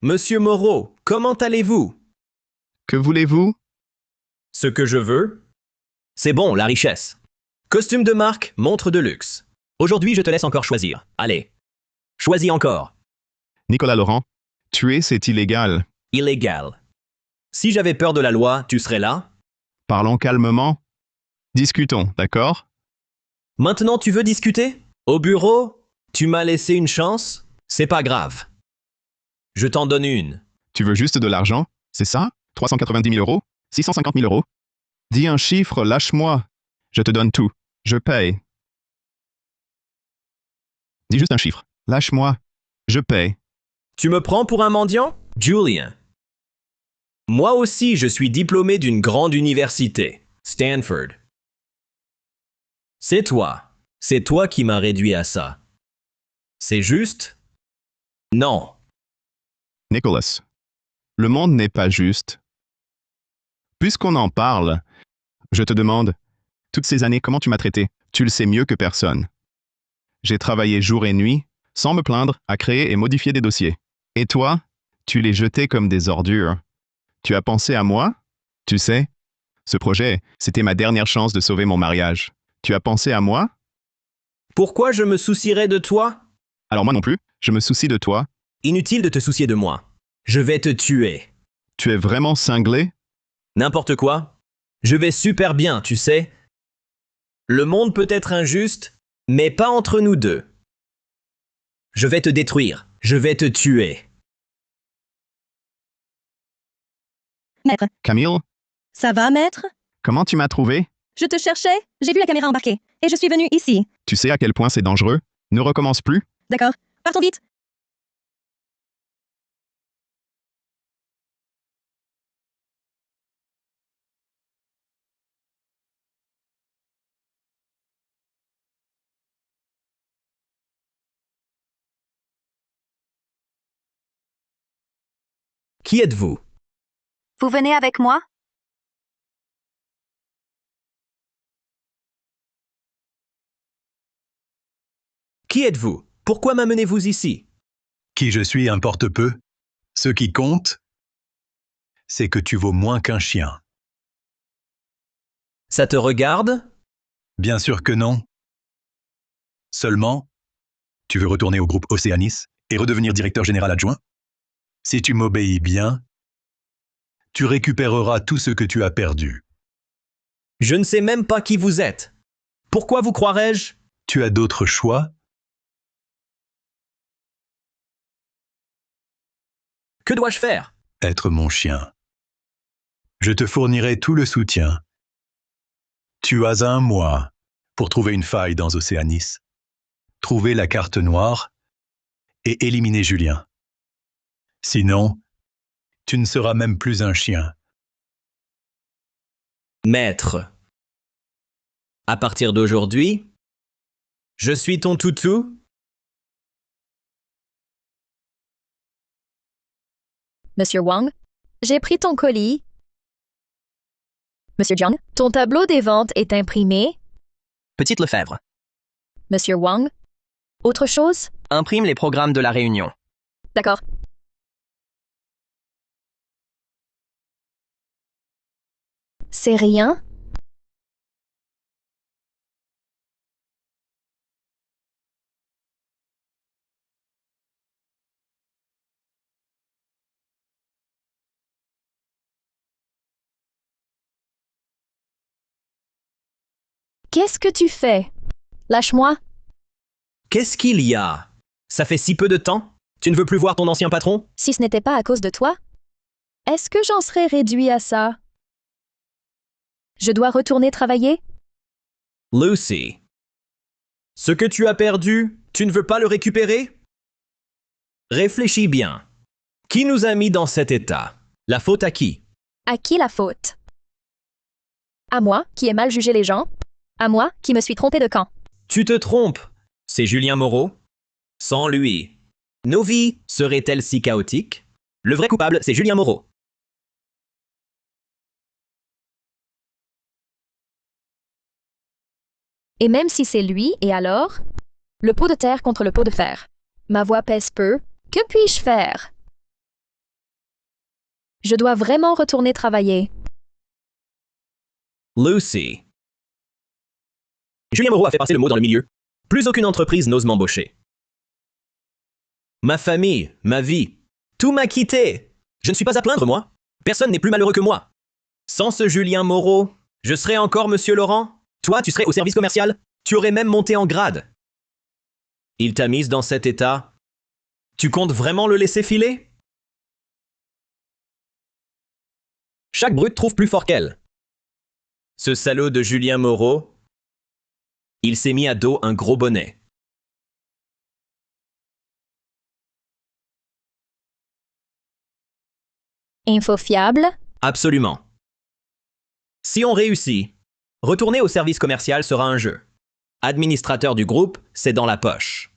Monsieur Moreau, comment allez-vous?
que voulez-vous?
Ce que je veux? C'est bon, la richesse. Costume de marque, montre de luxe. Aujourd'hui, je te laisse encore choisir. Allez. Choisis encore.
Nicolas Laurent, tuer, c'est illégal.
Illégal. Si j'avais peur de la loi, tu serais là?
Parlons calmement. Discutons, d'accord?
Maintenant, tu veux discuter? Au bureau? Tu m'as laissé une chance? C'est pas grave. Je t'en donne une.
Tu veux juste de l'argent? C'est ça? 390 000 euros? 650 000 euros? Dis un chiffre, lâche-moi. Je te donne tout. Je paye. Dis juste un chiffre. Lâche-moi. Je paye.
Tu me prends pour un mendiant? Julien. Moi aussi, je suis diplômé d'une grande université, Stanford. C'est toi. C'est toi qui m'as réduit à ça. C'est juste? Non.
Nicholas, le monde n'est pas juste. Puisqu'on en parle, je te demande, toutes ces années, comment tu m'as traité? Tu le sais mieux que personne. J'ai travaillé jour et nuit, sans me plaindre, à créer et modifier des dossiers. Et toi, tu les jetais comme des ordures. Tu as pensé à moi? Tu sais, ce projet, c'était ma dernière chance de sauver mon mariage. Tu as pensé à moi?
Pourquoi je me soucierais de toi?
Alors moi non plus, je me soucie de toi.
Inutile de te soucier de moi. Je vais te tuer.
Tu es vraiment cinglé?
N'importe quoi. Je vais super bien, tu sais. Le monde peut être injuste, mais pas entre nous deux. Je vais te détruire. Je vais te tuer.
Maître,
Camille,
ça va, maître?
comment tu m'as trouvé?
Je te cherchais, j'ai vu la caméra embarquée, et je suis venu ici.
Tu sais à quel point c'est dangereux? Ne recommence plus?
D'accord, partons vite.
Qui êtes-vous?
Vous venez avec moi?
Qui êtes-vous? Pourquoi m'amenez-vous ici?
Qui je suis importe peu. Ce qui compte, c'est que tu vaux moins qu'un chien.
Ça te regarde?
Bien sûr que non. Seulement, tu veux retourner au groupe Océanis et redevenir directeur général adjoint? Si tu m'obéis bien, tu récupéreras tout ce que tu as perdu.
Je ne sais même pas qui vous êtes. Pourquoi vous croirais-je?
Tu as d'autres choix?
Que dois-je faire?
Être mon chien. Je te fournirai tout le soutien. Tu as 1 mois pour trouver une faille dans Océanis, trouver la carte noire et éliminer Julien. Sinon, tu ne seras même plus un chien.
Maître. À partir d'aujourd'hui, je suis ton toutou?
Monsieur Wang, j'ai pris ton colis. Monsieur Jiang, ton tableau des ventes est imprimé.
Petite Lefebvre,
Monsieur Wang, autre chose?
imprime les programmes de la réunion.
D'accord. C'est rien? Qu'est-ce que tu fais? Lâche-moi.
Qu'est-ce qu'il y a? Ça fait si peu de temps? Tu ne veux plus voir ton ancien patron?
Si ce n'était pas à cause de toi, est-ce que j'en serais réduit à ça? Je dois retourner travailler?
Lucy. Ce que tu as perdu, tu ne veux pas le récupérer? Réfléchis bien. Qui nous a mis dans cet état? La faute à qui?
À qui la faute? À moi, qui ai mal jugé les gens? À moi, qui me suis trompé de camp?
Tu te trompes. C'est Julien Moreau. Sans lui, nos vies seraient-elles si chaotiques? Le vrai coupable, c'est Julien Moreau.
Et même si c'est lui, et alors? Le pot de terre contre le pot de fer. Ma voix pèse peu. Que puis-je faire? Je dois vraiment retourner travailler.
Lucy. Julien Moreau a fait passer le mot dans le milieu. Plus aucune entreprise n'ose m'embaucher. Ma famille, ma vie, tout m'a quitté. Je ne suis pas à plaindre, moi. Personne n'est plus malheureux que moi. Sans ce Julien Moreau, je serais encore Monsieur Laurent. Toi, tu serais au service commercial. Tu aurais même monté en grade. Il t'a mise dans cet état. Tu comptes vraiment le laisser filer? Chaque brute trouve plus fort qu'elle. Ce salaud de Julien Moreau, il s'est mis à dos un gros bonnet.
Info fiable?
Absolument. Si on réussit, retourner au service commercial sera un jeu. Administrateur du groupe, c'est dans la poche.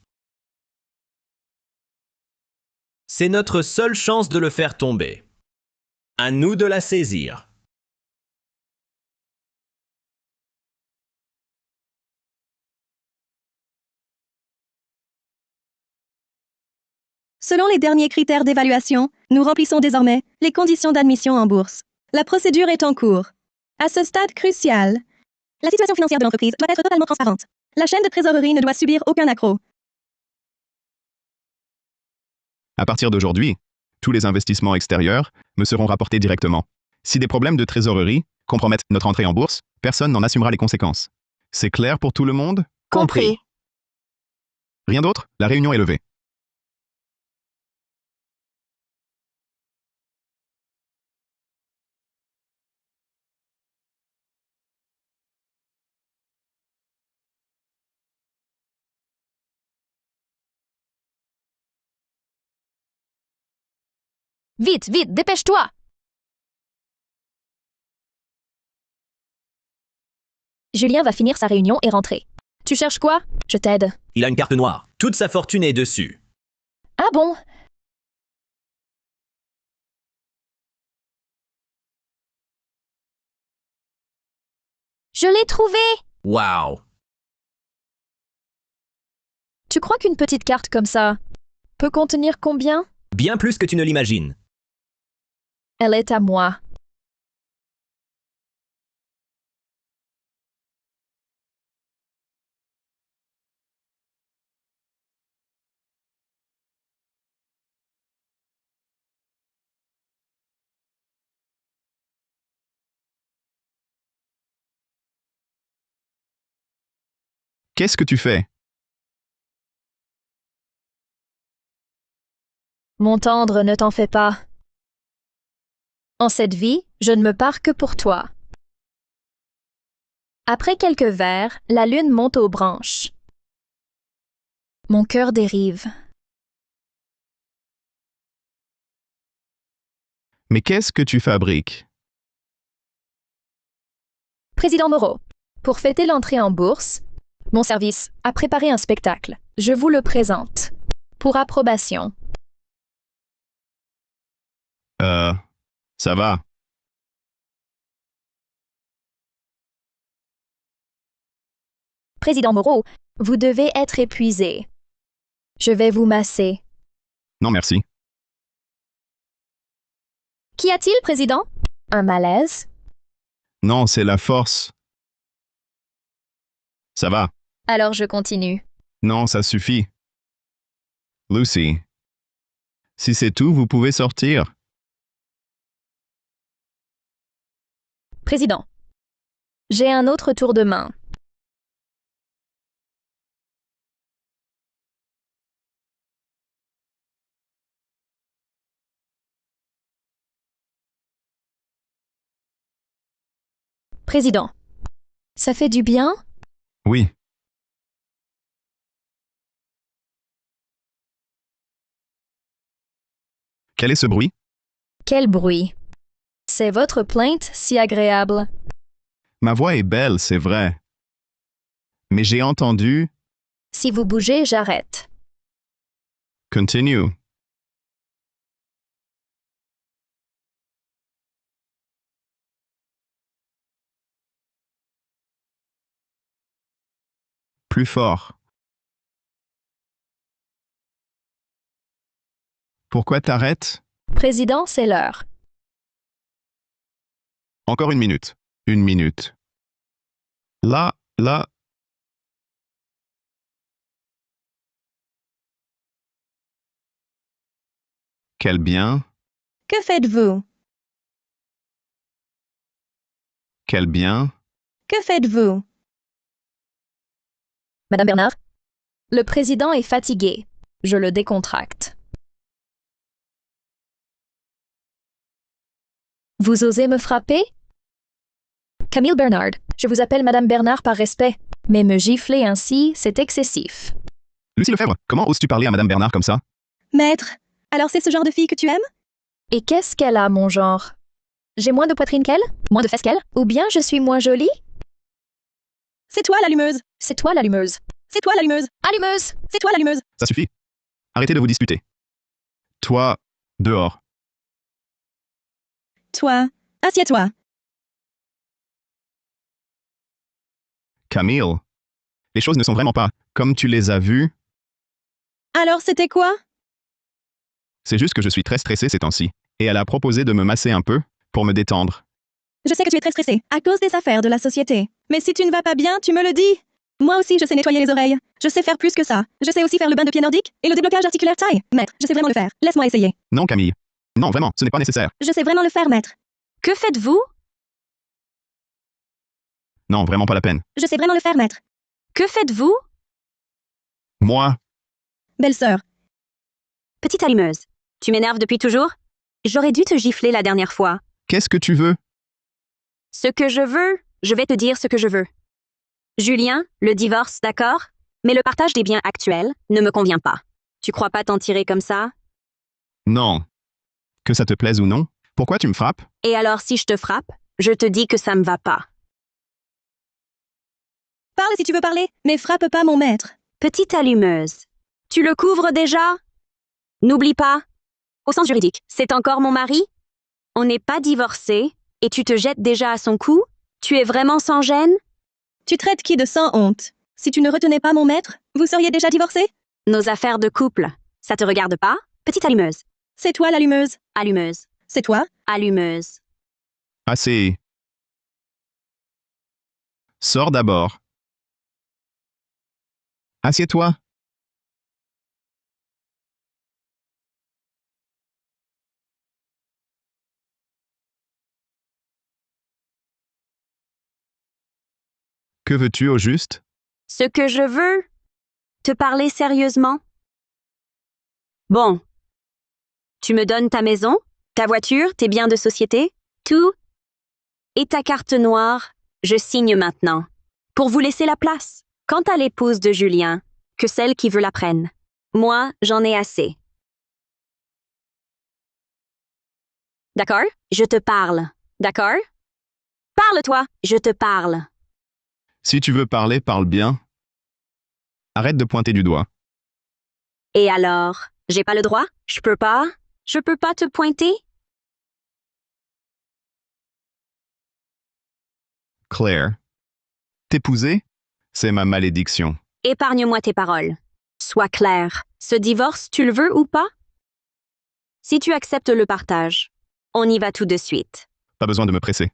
C'est notre seule chance de le faire tomber. À nous de la saisir.
Selon les derniers critères d'évaluation, nous remplissons désormais les conditions d'admission en bourse. La procédure est en cours. À ce stade crucial, la situation financière de l'entreprise doit être totalement transparente. La chaîne de trésorerie ne doit subir aucun accroc.
À partir d'aujourd'hui, tous les investissements extérieurs me seront rapportés directement. Si des problèmes de trésorerie compromettent notre entrée en bourse, personne n'en assumera les conséquences. C'est clair pour tout le monde?
Compris.
Rien d'autre? La réunion est levée.
Vite, vite, dépêche-toi! Julien va finir sa réunion et rentrer. Tu cherches quoi? Je t'aide.
Il a une carte noire. Toute sa fortune est dessus.
Ah bon? Je l'ai trouvé!
Wow.
Tu crois qu'une petite carte comme ça peut contenir combien?
Bien plus que tu ne l'imagines.
Elle est à moi.
Qu'est-ce que tu fais?
Mon tendre, ne t'en fais pas. En cette vie, je ne me pars que pour toi. Après quelques verres, la lune monte aux branches. Mon cœur dérive.
Mais qu'est-ce que tu fabriques?
Président Moreau, pour fêter l'entrée en bourse, mon service a préparé un spectacle. Je vous le présente. Pour approbation.
Ça va.
Président Moreau, vous devez être épuisé. Je vais vous masser.
Non, merci.
Qu'y a-t-il, Président? Un malaise?
Non, c'est la force. Ça va.
Alors je continue.
Non, ça suffit. Lucy. Si c'est tout, vous pouvez sortir.
Président, j'ai un autre tour de main. Président, ça fait du bien?
Oui. Quel est ce bruit?
Quel bruit! C'est votre plainte si agréable.
Ma voix est belle, c'est vrai. Mais j'ai entendu...
Si vous bougez, j'arrête.
Continue. Plus fort. Pourquoi t'arrêtes?
Président, c'est l'heure.
Encore une minute. Une minute. Là. Quel bien.
Que faites-vous?
Quel bien.
Que faites-vous?
Madame Bernard? Le président est fatigué. Je le décontracte. Vous osez me frapper? Camille Bernard, je vous appelle Madame Bernard par respect, mais me gifler ainsi, c'est excessif.
Lucie Lefebvre, comment oses-tu parler à Madame Bernard comme ça?
Maître, alors c'est ce genre de fille que tu aimes?
Et qu'est-ce qu'elle a, mon genre? J'ai moins de poitrine qu'elle? Moins de fesses qu'elle? Ou bien je suis moins jolie?
C'est toi l'allumeuse!
C'est toi l'allumeuse.
C'est toi l'allumeuse!
Allumeuse!
C'est toi l'allumeuse!
Ça suffit. Arrêtez de vous disputer. Toi, dehors.
Toi, assieds-toi.
Camille. Les choses ne sont vraiment pas comme tu les as vues.
Alors c'était quoi?
C'est juste que je suis très stressé ces temps-ci. Et elle a proposé de me masser un peu pour me détendre.
Je sais que tu es très stressé à cause des affaires de la société. Mais si tu ne vas pas bien, tu me le dis. Moi aussi, je sais nettoyer les oreilles. Je sais faire plus que ça. Je sais aussi faire le bain de pied nordique et le déblocage articulaire taille. Maître, je sais vraiment le faire. Laisse-moi essayer.
Non, Camille. Non, vraiment, ce n'est pas nécessaire.
Je sais vraiment le faire, maître.
Que faites-vous?
Non, vraiment pas la peine.
Je sais vraiment le faire, maître.
Que faites-vous?
Moi,
Belle-sœur,
Petite allumeuse, tu m'énerves depuis toujours? J'aurais dû te gifler la dernière fois.
qu'est-ce que tu veux?
Ce que je veux, je vais te dire ce que je veux. Julien, le divorce, d'accord? Mais le partage des biens actuels ne me convient pas. Tu crois pas t'en tirer comme ça?
Non. Que ça te plaise ou non? Pourquoi tu me frappes?
Et alors si je te frappe, je te dis que ça me va pas.
parle si tu veux parler, mais frappe pas mon maître.
Petite allumeuse, tu le couvres déjà? N'oublie pas, au sens juridique, c'est encore mon mari? On n'est pas divorcés et tu te jettes déjà à son cou? Tu es vraiment sans gêne?
Tu traites qui de sans honte? Si tu ne retenais pas mon maître, vous seriez déjà divorcés?
Nos affaires de couple, ça te regarde pas? Petite allumeuse.
C'est toi l'allumeuse.
Allumeuse.
C'est toi.
Allumeuse.
Assez. Sors d'abord. Assieds-toi. Que veux-tu au juste?
Ce que je veux? Te parler sérieusement? Bon. Tu me donnes ta maison, ta voiture, tes biens de société, tout? Et ta carte noire, je signe maintenant. Pour vous laisser la place. Quant à l'épouse de Julien, que celle qui veut la prenne. Moi, j'en ai assez. D'accord? Je te parle. D'accord? Parle-toi, je te parle.
Si tu veux parler, parle bien. Arrête de pointer du doigt.
Et alors, j'ai pas le droit? Je peux pas te pointer?
Claire. T'épouser? C'est ma malédiction.
Épargne-moi tes paroles. Sois clair. Ce divorce, tu le veux ou pas? Si tu acceptes le partage, on y va tout de suite.
Pas besoin de me presser.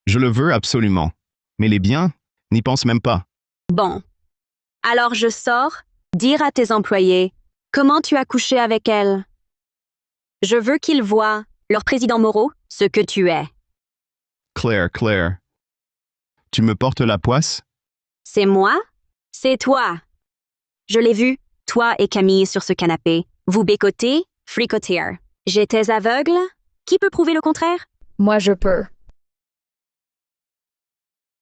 Je le veux absolument. Mais les biens, n'y pense même pas.
Bon. Alors je sors, dire à tes employés comment tu as couché avec elle. Je veux qu'ils voient, leur président Moreau, ce que tu es.
Claire. Tu me portes la poisse?
C'est moi? C'est toi. Je l'ai vu, toi et Camille sur ce canapé. Vous bécotez, fricotière. J'étais aveugle? Qui peut prouver le contraire?
Moi, je peux.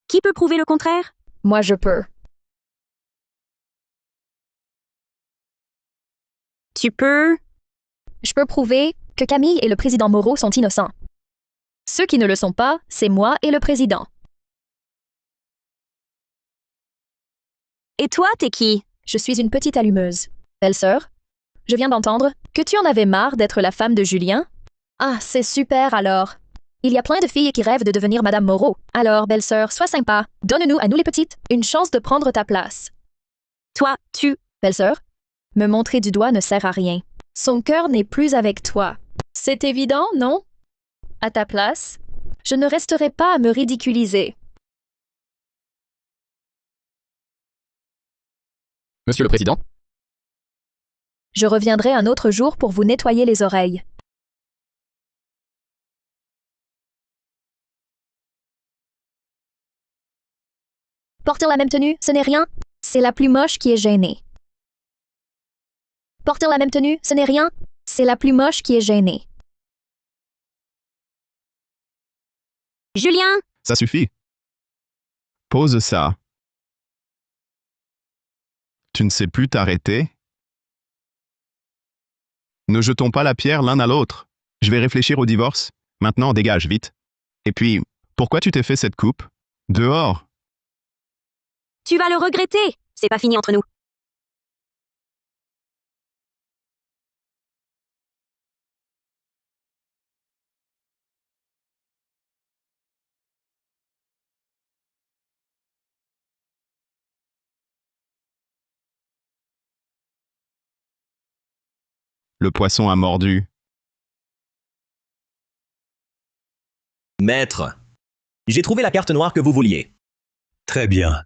Qui peut prouver le contraire?
Moi, je peux.
Tu peux?
Je peux prouver que Camille et le président Moreau sont innocents. Ceux qui ne le sont pas, c'est moi et le président.
Et toi, t'es qui?
Je suis une petite allumeuse. Belle-sœur, je viens d'entendre que tu en avais marre d'être la femme de Julien. Ah, c'est super alors. Il y a plein de filles qui rêvent de devenir Madame Moreau. Alors, belle-sœur, sois sympa. Donne-nous, à nous les petites, une chance de prendre ta place.
Toi, tu...
Belle-sœur, me montrer du doigt ne sert à rien. Son cœur n'est plus avec toi. C'est évident, non? À ta place, je ne resterai pas à me ridiculiser.
Monsieur le Président?
Je reviendrai un autre jour pour vous nettoyer les oreilles. Porter la même tenue, ce n'est rien. C'est la plus moche qui est gênée. Porter la même tenue, ce n'est rien. C'est la plus moche qui est gênée.
Julien!
Ça suffit. Pose ça. Tu ne sais plus t'arrêter? Ne jetons pas la pierre l'un à l'autre. Je vais réfléchir au divorce. Maintenant, dégage, vite. Et puis, pourquoi tu t'es fait cette coupe? Dehors.
Tu vas le regretter. C'est pas fini entre nous.
Le poisson a mordu.
Maître, j'ai trouvé la carte noire que vous vouliez.
Très bien.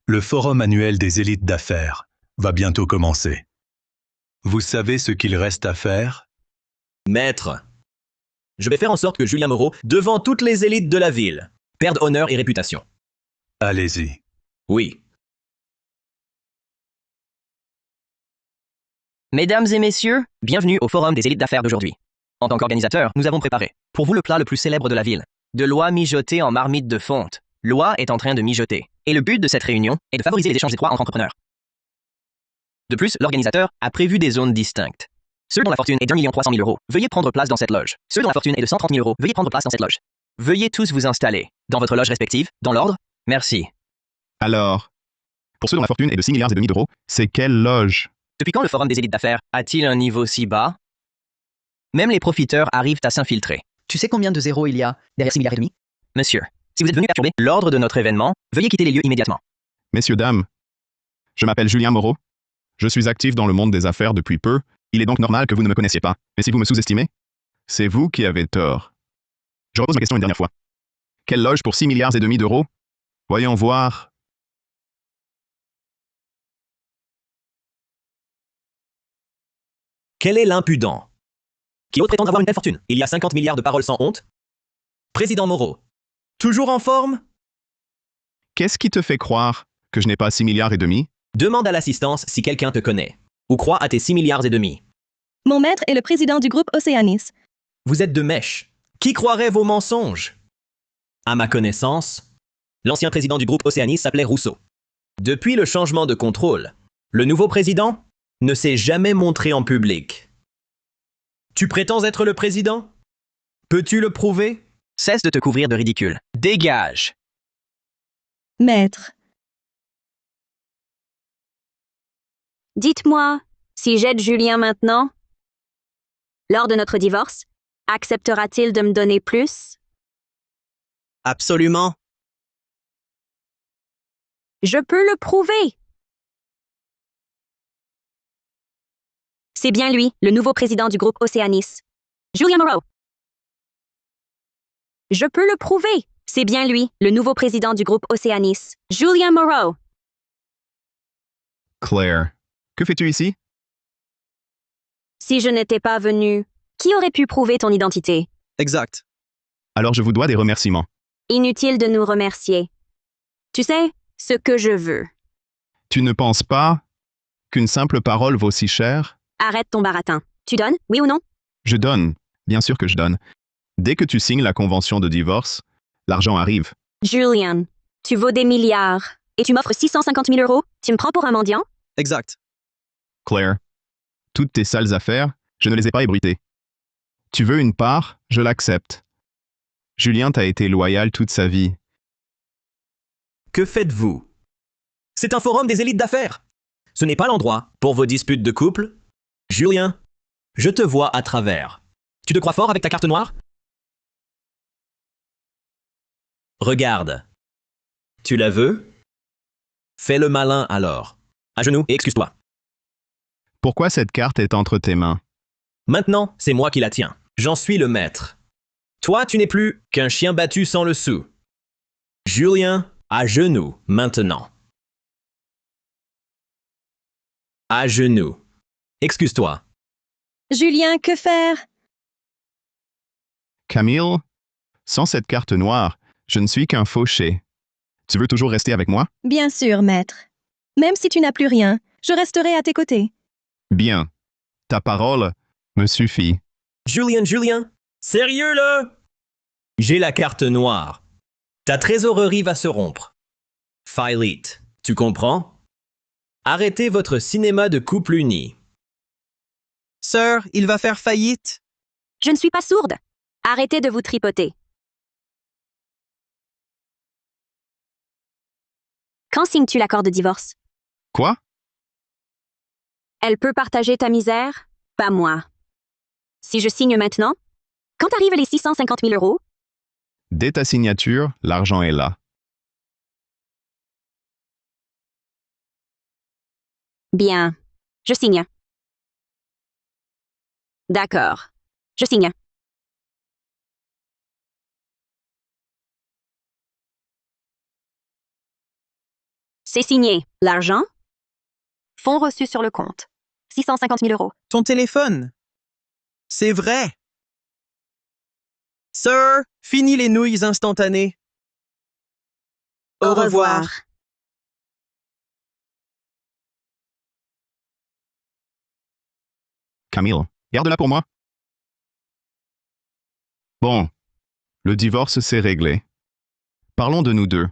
Le forum annuel des élites d'affaires va bientôt commencer. Vous savez ce qu'il reste à faire?
Maître, je vais faire en sorte que Julien Moreau, devant toutes les élites de la ville, perde honneur et réputation.
Allez-y.
Oui.
Mesdames et messieurs, bienvenue au Forum des élites d'affaires d'aujourd'hui. En tant qu'organisateur, nous avons préparé pour vous le plat le plus célèbre de la ville. De l'oie mijotée en marmite de fonte. L'oie est en train de mijoter. Et le but de cette réunion est de favoriser les échanges étroits entre entrepreneurs. De plus, l'organisateur a prévu des zones distinctes. Ceux dont la fortune est d'1 300 000 €, veuillez prendre place dans cette loge. Ceux dont la fortune est de 130 000 €, veuillez prendre place dans cette loge. Veuillez tous vous installer dans votre loge respective, dans l'ordre. Merci.
Alors, pour ceux dont la fortune est de 6,5 milliards d'euros, c'est quelle loge?
Depuis quand le Forum des élites d'affaires a-t-il un niveau si bas? Même les profiteurs arrivent à s'infiltrer.
Tu sais combien de zéros il y a derrière 6,5 milliards?
Monsieur, si vous êtes venu perturber l'ordre de notre événement, veuillez quitter les lieux immédiatement.
Messieurs, dames, je m'appelle Julien Moreau. Je suis actif dans le monde des affaires depuis peu, il est donc normal que vous ne me connaissiez pas. Mais si vous me sous-estimez, c'est vous qui avez tort. Je repose ma question une dernière fois. Quelle loge pour 6 milliards et demi d'euros? Voyons voir.
Quel est l'impudent? Qui ose prétendre avoir une telle fortune? Il y a 50 milliards de paroles sans honte? Président Moreau, toujours en forme?
Qu'est-ce qui te fait croire que je n'ai pas 6 milliards et demi?
Demande à l'assistance si quelqu'un te connaît. Ou croit à tes 6 milliards et demi.
Mon maître est le président du groupe Océanis.
Vous êtes de mèche. Qui croirait vos mensonges? À ma connaissance, l'ancien président du groupe Océanis s'appelait Rousseau. Depuis le changement de contrôle, le nouveau président ne s'est jamais montré en public. Tu prétends être le président? Peux-tu le prouver?
Cesse de te couvrir de ridicule. Dégage!
Maître,
Dites-moi, si j'aide Julien maintenant, lors de notre divorce, acceptera-t-il de me donner plus?
Absolument.
Je peux le prouver. C'est bien lui, le nouveau président du groupe Océanis. Julien Moreau. Je peux le prouver. C'est bien lui, le nouveau président du groupe Océanis. Julien Moreau.
Claire, que fais-tu ici?
Si je n'étais pas venu, qui aurait pu prouver ton identité?
Exact.
Alors je vous dois des remerciements.
Inutile de nous remercier. Tu sais, ce que je veux.
Tu ne penses pas qu'une simple parole vaut si cher?
Arrête ton baratin. Tu donnes, oui ou non?
Je donne, bien sûr que je donne. Dès que tu signes la convention de divorce, l'argent arrive.
Julian, tu vaux des milliards. Et tu m'offres 650 000 euros? Tu me prends pour un mendiant?
Exact.
Claire, toutes tes sales affaires, je ne les ai pas ébruitées. Tu veux une part, je l'accepte. Julien t'a été loyal toute sa vie.
Que faites-vous? C'est un forum des élites d'affaires. Ce n'est pas l'endroit pour vos disputes de couple. Julien, je te vois à travers. Tu te crois fort avec ta carte noire? Regarde. Tu la veux? Fais le malin alors. À genoux et excuse-toi.
Pourquoi cette carte est entre tes mains?
Maintenant, c'est moi qui la tiens. J'en suis le maître. Toi, tu n'es plus qu'un chien battu sans le sou. Julien, à genoux, maintenant. À genoux. Excuse-toi.
Julien, que faire?
Camille, sans cette carte noire, je ne suis qu'un fauché. Tu veux toujours rester avec moi?
Bien sûr, maître. Même si tu n'as plus rien, je resterai à tes côtés.
Bien. Ta parole me suffit.
Julien, sérieux là? J'ai la carte noire. Ta trésorerie va se rompre. Philite, tu comprends? Arrêtez votre cinéma de couple uni.
Sir, il va faire faillite.
Je ne suis pas sourde. Arrêtez de vous tripoter. Quand signes-tu l'accord de divorce?
Quoi?
Elle peut partager ta misère, pas moi. Si je signe maintenant, quand arrivent les 650 000 euros?
Dès ta signature, l'argent est là.
Bien. Je signe. D'accord. Je signe. C'est signé. L'argent?
Fonds reçus sur le compte. 650 000 euros.
Ton téléphone. C'est vrai. Sir, fini les nouilles instantanées. Au revoir.
Camille, garde-la pour moi. Bon, le divorce s'est réglé. Parlons de nous deux.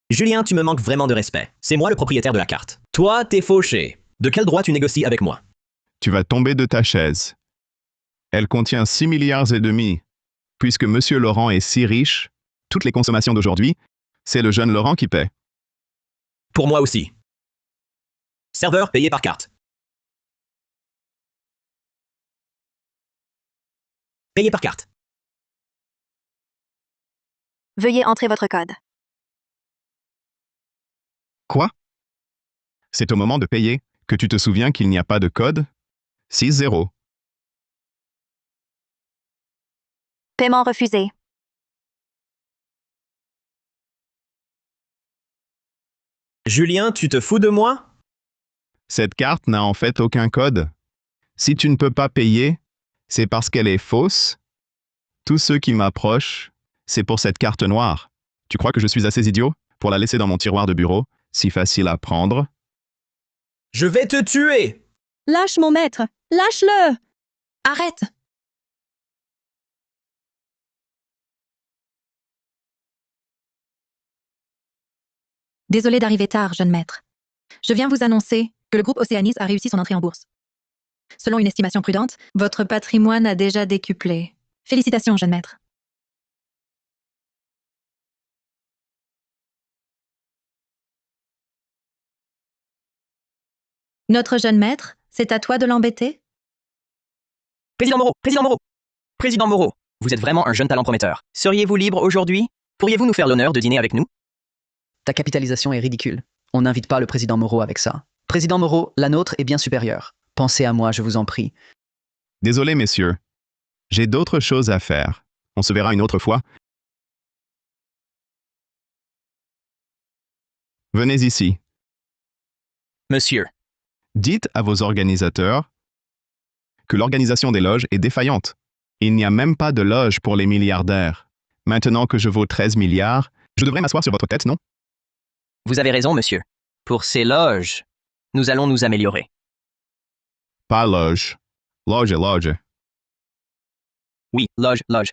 Julien, tu me manques vraiment de respect. C'est moi le propriétaire de la carte. Toi, t'es fauché. De quel droit tu négocies avec moi?
Tu vas tomber de ta chaise. Elle contient 6 milliards et demi. Puisque Monsieur Laurent est si riche, toutes les consommations d'aujourd'hui, c'est le jeune Laurent qui paie.
Pour moi aussi. Serveur payé par carte. Payé par carte.
Veuillez entrer votre code.
Quoi? C'est au moment de payer que tu te souviens qu'il n'y a pas de code? 6-0.
Paiement refusé.
Julien, tu te fous de moi?
Cette carte n'a en fait aucun code. Si tu ne peux pas payer, c'est parce qu'elle est fausse. Tous ceux qui m'approchent, c'est pour cette carte noire. Tu crois que je suis assez idiot pour la laisser dans mon tiroir de bureau, si facile à prendre?
Je vais te tuer!
Lâche mon maître! Lâche-le!
Arrête! Désolé d'arriver tard, jeune maître. Je viens vous annoncer que le groupe Océanis a réussi son entrée en bourse. Selon une estimation prudente, votre patrimoine a déjà décuplé. Félicitations, jeune maître. Notre jeune maître, c'est à toi de l'embêter?
Président Moreau, Président Moreau, Président Moreau, vous êtes vraiment un jeune talent prometteur. Seriez-vous libre aujourd'hui? Pourriez-vous nous faire l'honneur de dîner avec nous?
Ta capitalisation est ridicule. On n'invite pas le président Moreau avec ça. Président Moreau, la nôtre est bien supérieure. Pensez à moi, je vous en prie.
Désolé, messieurs. J'ai d'autres choses à faire. On se verra une autre fois. Venez ici.
Monsieur,
Dites à vos organisateurs que l'organisation des loges est défaillante. Il n'y a même pas de loge pour les milliardaires. Maintenant que je vaux 13 milliards, je devrais m'asseoir sur votre tête, non?
vous avez raison, monsieur. Pour ces loges, nous allons nous améliorer.
Pas loge. Loge est loge.
Oui, loge, loge.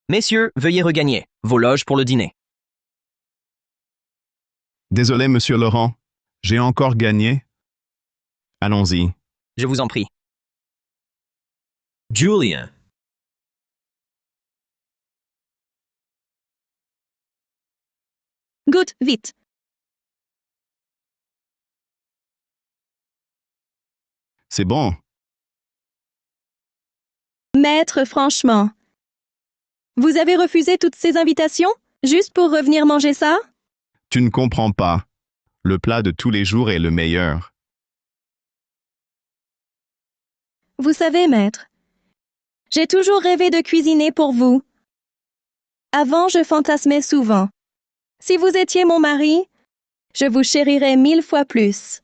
Messieurs, veuillez regagner vos loges pour le dîner.
Désolé, monsieur Laurent. J'ai encore gagné. Allons-y.
Je vous en prie.
Julien,
Goûte, vite!
C'est bon.
Maître, franchement. Vous avez refusé toutes ces invitations, juste pour revenir manger ça?
Tu ne comprends pas. Le plat de tous les jours est le meilleur.
Vous savez, maître, j'ai toujours rêvé de cuisiner pour vous. Avant, je fantasmais souvent. Si vous étiez mon mari, je vous chérirais 1000 fois plus.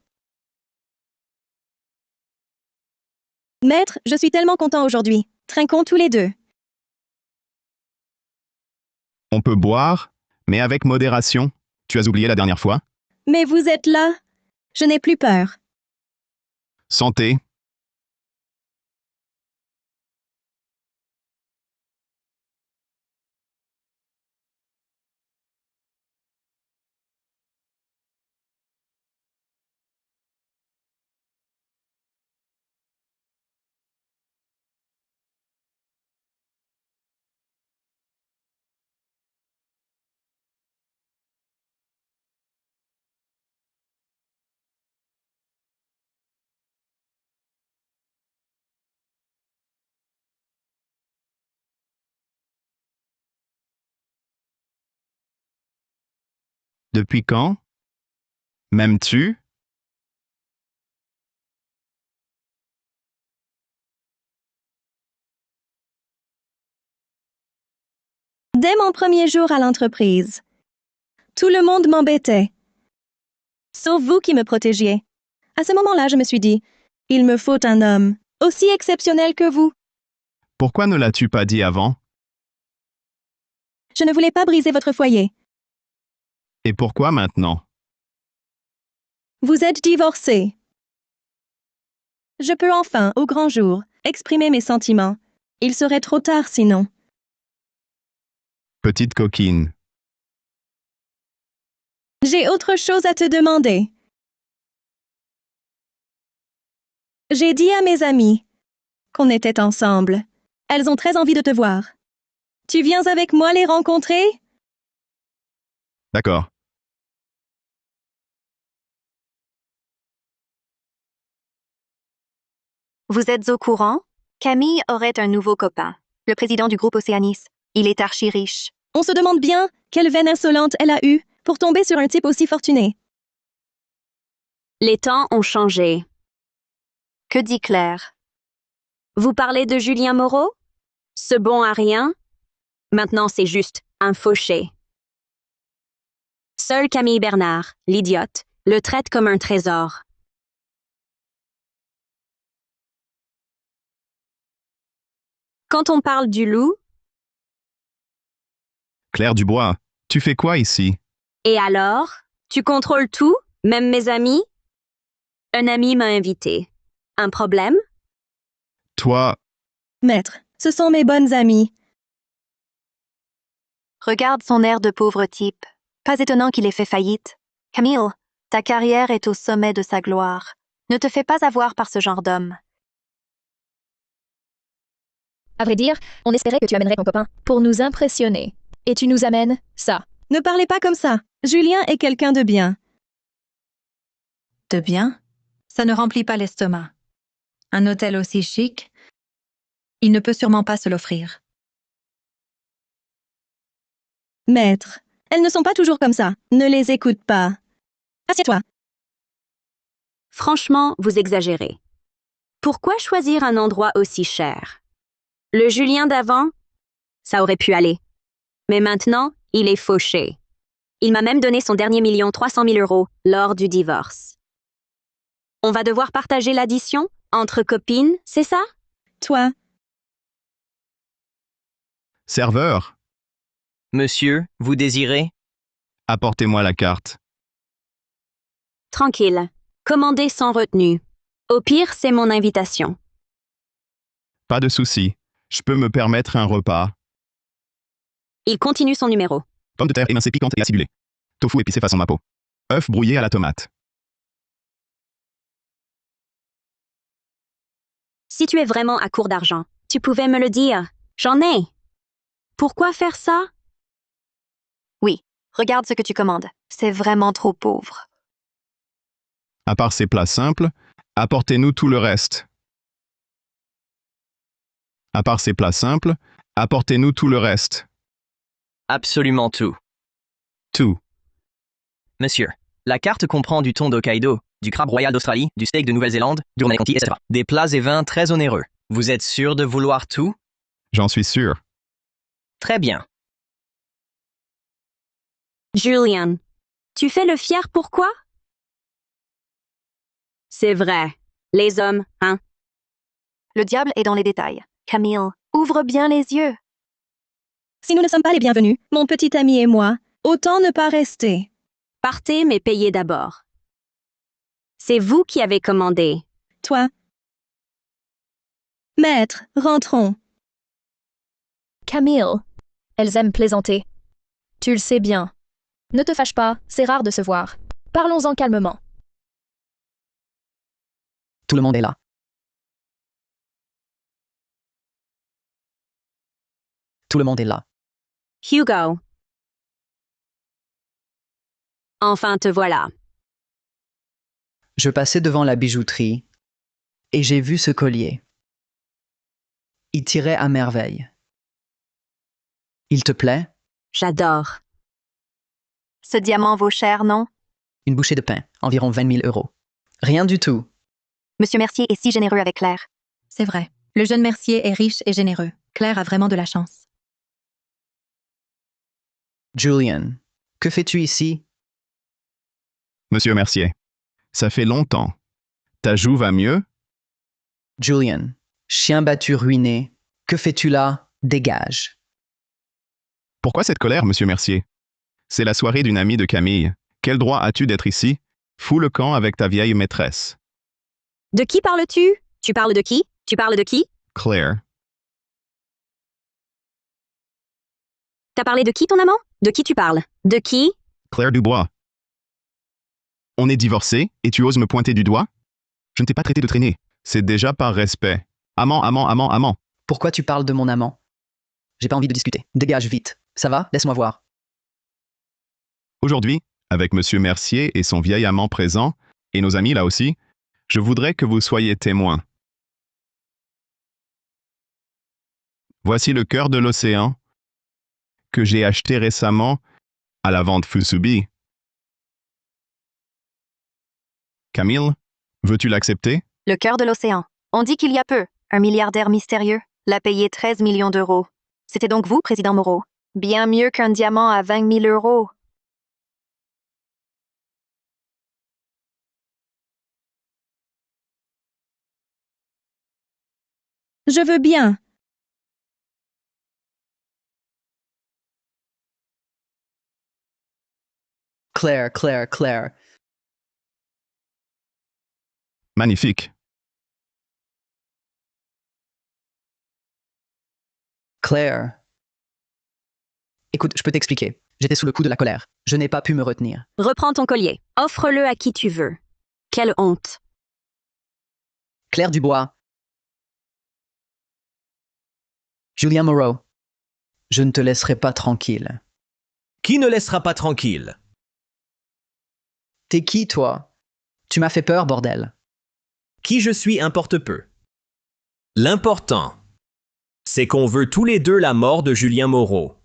Maître, je suis tellement content aujourd'hui. Trinquons tous les deux.
On peut boire, mais avec modération. Tu as oublié la dernière fois?
Mais vous êtes là. Je n'ai plus peur.
Santé. Depuis quand? M'aimes-tu?
Dès mon premier jour à l'entreprise, tout le monde m'embêtait. Sauf vous qui me protégiez. À ce moment-là, je me suis dit, il me faut un homme aussi exceptionnel que vous.
Pourquoi ne l'as-tu pas dit avant?
Je ne voulais pas briser votre foyer.
Et pourquoi maintenant?
Vous êtes divorcé. Je peux enfin, au grand jour, exprimer mes sentiments. Il serait trop tard sinon.
Petite coquine.
J'ai autre chose à te demander. J'ai dit à mes amies qu'on était ensemble. Elles ont très envie de te voir. Tu viens avec moi les rencontrer?
D'accord.
Vous êtes au courant? Camille aurait un nouveau copain, le président du groupe Océanis. Il est archi-riche.
On se demande bien quelle veine insolente elle a eue pour tomber sur un type aussi fortuné.
Les temps ont changé.
Que dit Claire?
Vous parlez de Julien Moreau? Ce bon à rien? Maintenant, c'est juste un fauché. Seule Camille Bernard, l'idiote, le traite comme un trésor. Quand on parle du loup,
Claire Dubois, tu fais quoi ici?
et alors? Tu contrôles tout, même mes amis? Un ami m'a invité. Un problème?
Toi,
Maître, ce sont mes bonnes amies.
Regarde son air de pauvre type. Pas étonnant qu'il ait fait faillite. Camille, ta carrière est au sommet de sa gloire. Ne te fais pas avoir par ce genre d'homme.
À vrai dire, on espérait que tu amènerais ton copain.
Pour nous impressionner. Et tu nous amènes ça.
Ne parlez pas comme ça. Julien est quelqu'un de bien.
De bien? Ça ne remplit pas l'estomac. Un hôtel aussi chic, il ne peut sûrement pas se l'offrir.
Maître, elles ne sont pas toujours comme ça. Ne les écoute pas. Assieds-toi.
Franchement, vous exagérez. Pourquoi choisir un endroit aussi cher? Le Julien d'avant, ça aurait pu aller. Mais maintenant, il est fauché. Il m'a même donné son dernier 1 300 000 € lors du divorce. On va devoir partager l'addition entre copines, c'est ça?
Toi,
serveur,
Monsieur, vous désirez?
apportez-moi la carte.
Tranquille. Commandez sans retenue. Au pire, c'est mon invitation.
Pas de souci. Je peux me permettre un repas.
Il continue son numéro.
Pommes de terre émincées piquantes et acidulées. Tofu épicé façon mapo. Œufs brouillés à la tomate.
Si tu es vraiment à court d'argent, tu pouvais me le dire. J'en ai. Pourquoi faire ça?
Oui, regarde ce que tu commandes. C'est vraiment trop pauvre.
À part ces plats simples, apportez-nous tout le reste. À part ces plats simples, apportez-nous tout le reste.
Absolument tout.
Tout.
Monsieur, la carte comprend du thon d'Hokkaido, du crabe royal d'Australie, du steak de Nouvelle-Zélande, du romaine conti, etc. Des plats et vins très onéreux. Vous êtes sûr de vouloir tout?
J'en suis sûr.
Très bien.
Julian, tu fais le fier pourquoi? C'est vrai. Les hommes, hein?
Le diable est dans les détails. Camille, ouvre bien les yeux.
si nous ne sommes pas les bienvenus, mon petit ami et moi, autant ne pas rester.
Partez, mais payez d'abord. C'est vous qui avez commandé.
Toi. Maître, rentrons.
Camille, elles aiment plaisanter. Tu le sais bien. Ne te fâche pas, c'est rare de se voir. Parlons-en calmement.
Tout le monde est là. Tout le monde est là.
Hugo. Enfin, te voilà.
Je passais devant la bijouterie et j'ai vu ce collier. Il tirait à merveille. Il te plaît?
J'adore.
Ce diamant vaut cher, non?
Une bouchée de pain, environ 20 000 €. Rien du tout.
Monsieur Mercier est si généreux avec Claire.
C'est vrai. Le jeune Mercier est riche et généreux. Claire a vraiment de la chance.
Julian, que fais-tu ici?
Monsieur Mercier, ça fait longtemps. Ta joue va mieux?
Julian, chien battu ruiné, que fais-tu là? Dégage.
Pourquoi cette colère, monsieur Mercier? C'est la soirée d'une amie de Camille. Quel droit as-tu d'être ici? Fous le camp avec ta vieille maîtresse.
De qui parles-tu? Tu parles de qui? Tu parles de qui?
Claire.
T'as parlé de qui, ton amant? De qui tu parles? De qui?
Claire Dubois. On est divorcés et tu oses me pointer du doigt? Je ne t'ai pas traité de traînée. C'est déjà par respect. Amant, amant, amant, amant.
Pourquoi tu parles de mon amant? J'ai pas envie de discuter. Dégage vite. Ça va? Laisse-moi voir.
Aujourd'hui, avec monsieur Mercier et son vieil amant présent, et nos amis là aussi, je voudrais que vous soyez témoins. Voici le cœur de l'océan que j'ai acheté récemment à la vente Fusubi. Camille, veux-tu l'accepter?
Le cœur de l'océan. On dit qu'il y a peu, un milliardaire mystérieux l'a payé 13 millions d'euros. C'était donc vous, président Moreau. Bien mieux qu'un diamant à 20 000 euros.
Je veux bien.
Claire, Claire, Claire.
Magnifique.
Claire. Écoute, je peux t'expliquer. J'étais sous le coup de la colère. Je n'ai pas pu me retenir.
Reprends ton collier. Offre-le à qui tu veux. Quelle honte.
Claire Dubois. Julien Moreau. Je ne te laisserai pas tranquille.
Qui ne laissera pas tranquille?
T'es qui, toi? Tu m'as fait peur, bordel.
Qui je suis importe peu. L'important, c'est qu'on veut tous les deux la mort de Julien Moreau.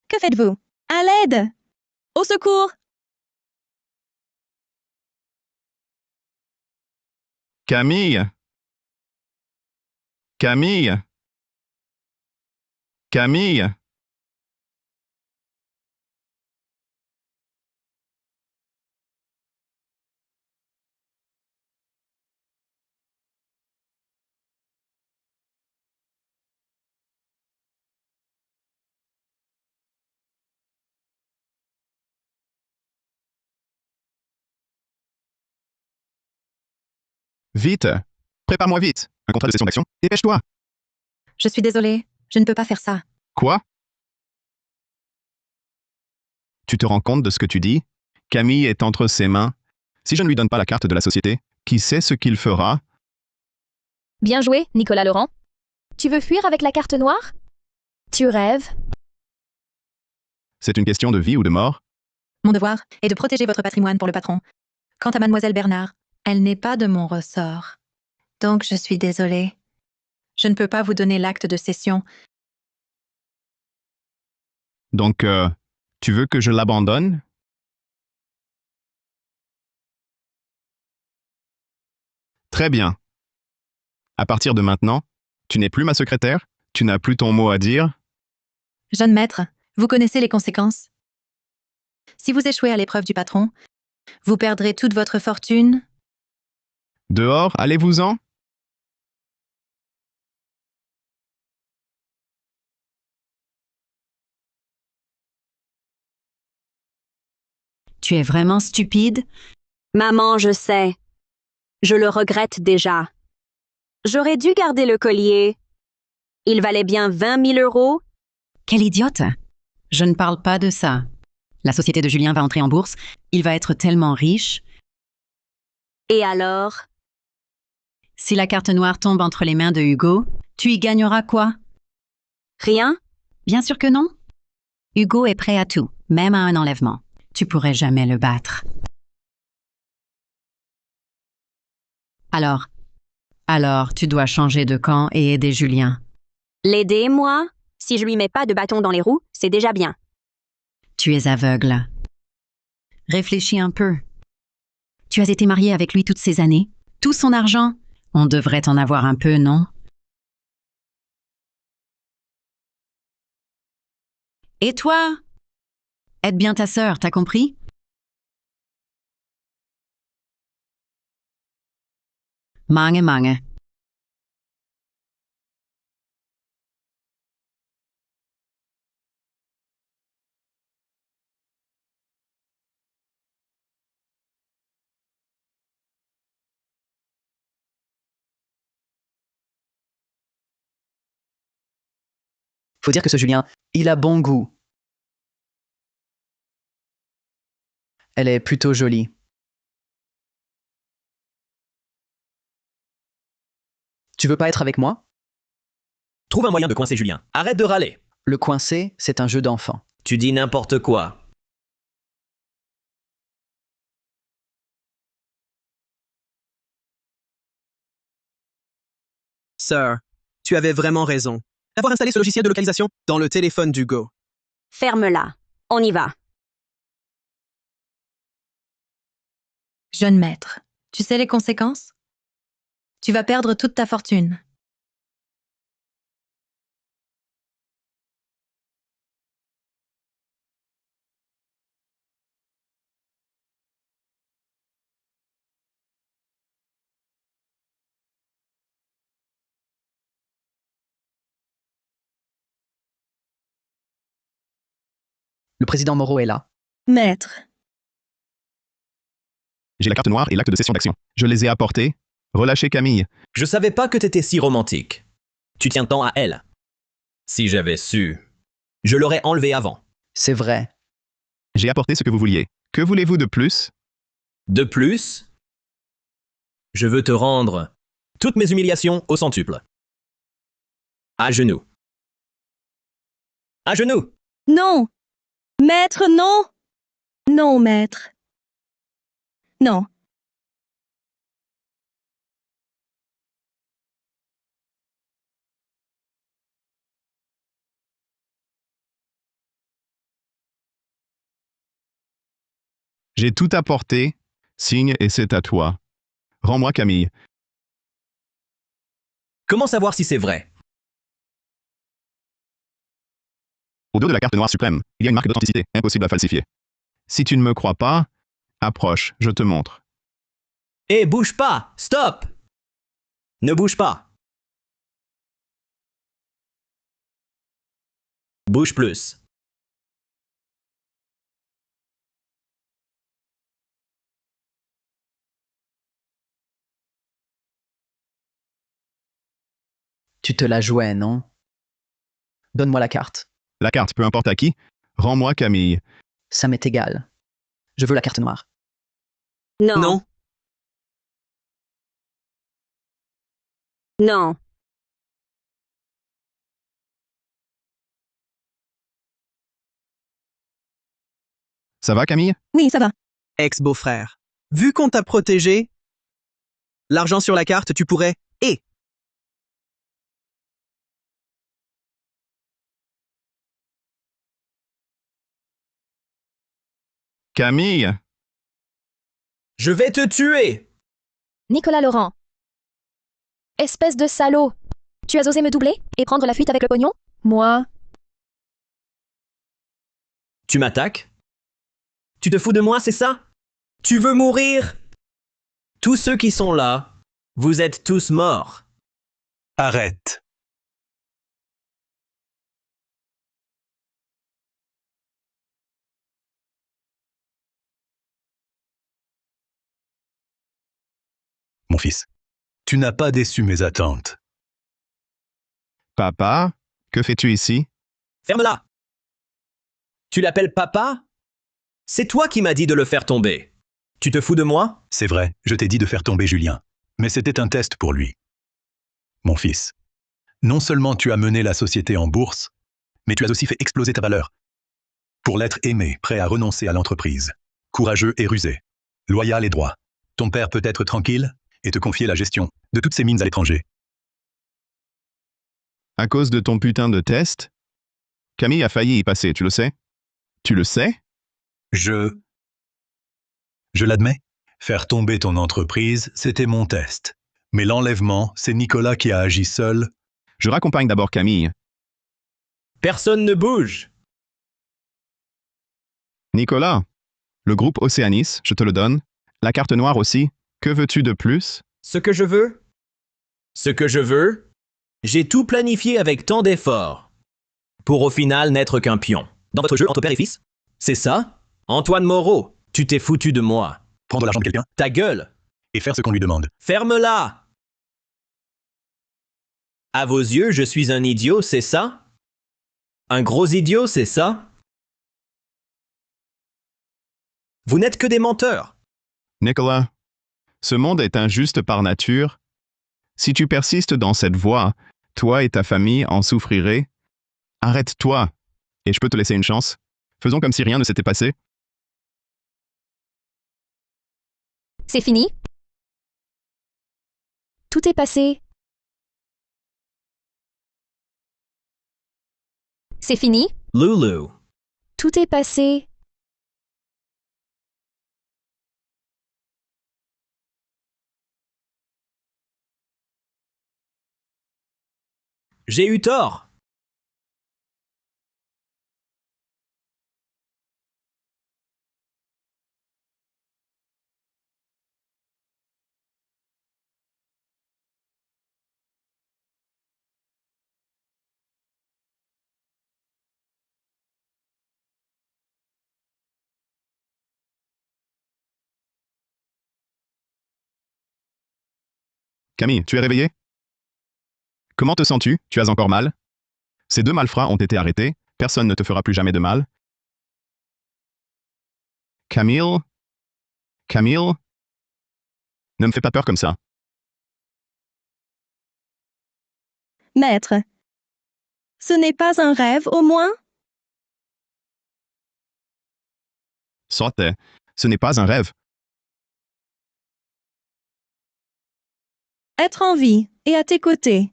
Que faites-vous? À l'aide! Au secours!
Camille! Camille! Camille! Vite! Prépare-moi vite! Un contrat de cession d'action? Dépêche-toi!
Je suis désolée, je ne peux pas faire ça.
Quoi? Tu te rends compte de ce que tu dis? Camille est entre ses mains. Si je ne lui donne pas la carte de la société, qui sait ce qu'il fera?
Bien joué, Nicolas Laurent. Tu veux fuir avec la carte noire? Tu rêves?
C'est une question de vie ou de mort?
Mon devoir est de protéger votre patrimoine pour le patron. Quant à mademoiselle Bernard, elle n'est pas de mon ressort. Donc je suis désolée. Je ne peux pas vous donner l'acte de cession.
Donc, tu veux que je l'abandonne? Très bien. À partir de maintenant, tu n'es plus ma secrétaire, tu n'as plus ton mot à dire.
Jeune maître, vous connaissez les conséquences. Si vous échouez à l'épreuve du patron, vous perdrez toute votre fortune.
Dehors, allez-vous-en.
Tu es vraiment stupide?
Maman, je sais. Je le regrette déjà. J'aurais dû garder le collier. Il valait bien 20 000 euros.
Quelle idiote! Je ne parle pas de ça. La société de Julien va entrer en bourse. Il va être tellement riche.
Et alors?
Si la carte noire tombe entre les mains de Hugo, tu y gagneras quoi?
Rien?
Bien sûr que non. Hugo est prêt à tout, même à un enlèvement. Tu pourrais jamais le battre. Alors, tu dois changer de camp et aider Julien.
L'aider, moi? Si je lui mets pas de bâton dans les roues, c'est déjà bien.
Tu es aveugle. Réfléchis un peu. Tu as été marié avec lui toutes ces années. Tout son argent. On devrait en avoir un peu, non? Et toi? Aide bien ta sœur, t'as compris? Mange.
Faut dire que ce Julien, il a bon goût. Elle est plutôt jolie. Tu veux pas être avec moi?
Trouve un moyen de coincer Julien. Arrête de râler.
Le coincer, c'est un jeu d'enfant.
Tu dis n'importe quoi.
Sir, tu avais vraiment raison. D'avoir installé ce logiciel de localisation dans le téléphone d'Hugo.
Ferme-la. On y va.
Jeune maître, tu sais les conséquences? Tu vas perdre toute ta fortune.
Le président Moreau est là.
Maître,
J'ai la carte noire et l'acte de cession d'action. Je les ai apportés. Relâchez Camille.
Je savais pas que t'étais si romantique. Tu tiens tant à elle. Si j'avais su, je l'aurais enlevé avant.
C'est vrai.
J'ai apporté ce que vous vouliez. Que voulez-vous de plus?
De plus, je veux te rendre toutes mes humiliations au centuple. À genoux. À genoux.
non. Maître, non. Non, maître. Non.
J'ai tout apporté. Signe et c'est à toi. Rends-moi Camille.
Comment savoir si c'est vrai?
Au dos de la carte noire suprême, il y a une marque d'authenticité, impossible à falsifier. Si tu ne me crois pas, approche, je te montre.
Eh, bouge pas! Stop! Ne bouge pas. Bouge plus.
Tu te la jouais, non? Donne-moi la carte.
La carte, peu importe à qui, rends-moi Camille.
Ça m'est égal. Je veux la carte noire.
Non.
Non.
Non.
Ça va Camille?
Oui, ça va.
Ex-beau-frère. Vu qu'on t'a protégé, l'argent sur la carte, tu pourrais... Et
Camille!
Je vais te tuer!
Nicolas Laurent. Espèce de salaud. Tu as osé me doubler et prendre la fuite avec le pognon? Moi,
Tu m'attaques? Tu te fous de moi, c'est ça? Tu veux mourir? Tous ceux qui sont là, vous êtes tous morts.
Arrête. Mon fils, tu n'as pas déçu mes attentes.
Papa, que fais-tu ici?
Ferme-la! Tu l'appelles papa? C'est toi qui m'as dit de le faire tomber. Tu te fous de moi?
C'est vrai, je t'ai dit de faire tomber Julien. Mais c'était un test pour lui. Mon fils, non seulement tu as mené la société en bourse, mais tu as aussi fait exploser ta valeur. Pour l'être aimé, prêt à renoncer à l'entreprise. Courageux et rusé. Loyal et droit. Ton père peut être tranquille et te confier la gestion de toutes ces mines à l'étranger.
À cause de ton putain de test? Camille a failli y passer, tu le sais? Tu le sais?
Je l'admets. Faire tomber ton entreprise, c'était mon test. Mais l'enlèvement, c'est Nicolas qui a agi seul.
Je raccompagne d'abord Camille.
Personne ne bouge.
Nicolas, le groupe Océanis, je te le donne. La carte noire aussi. Que veux-tu de plus?
Ce que je veux? Ce que je veux? J'ai tout planifié avec tant d'efforts. Pour au final n'être qu'un pion. Dans votre jeu entre père et fils? C'est ça? Antoine Moreau, tu t'es foutu de moi.
Prendre l'argent de quelqu'un
Ta gueule!
et faire ce qu'on lui demande.
Ferme-la! À vos yeux, je suis un idiot, c'est ça? Un gros idiot, c'est ça? Vous n'êtes que des menteurs.
Nicolas, ce monde est injuste par nature. Si tu persistes dans cette voie, toi et ta famille en souffriraient. Arrête-toi, et je peux te laisser une chance. Faisons comme si rien ne s'était passé.
c'est fini. Tout est passé. C'est fini.
Lulu,
Tout est passé.
J'ai eu tort.
Camille, tu es réveillée? Comment te sens-tu? Tu as encore mal? Ces deux malfrats ont été arrêtés. Personne ne te fera plus jamais de mal. Camille? Camille? Ne me fais pas peur comme ça.
Maître. Ce n'est pas un rêve, au moins?
Sortez. Ce n'est pas un rêve.
Être en vie et à tes côtés.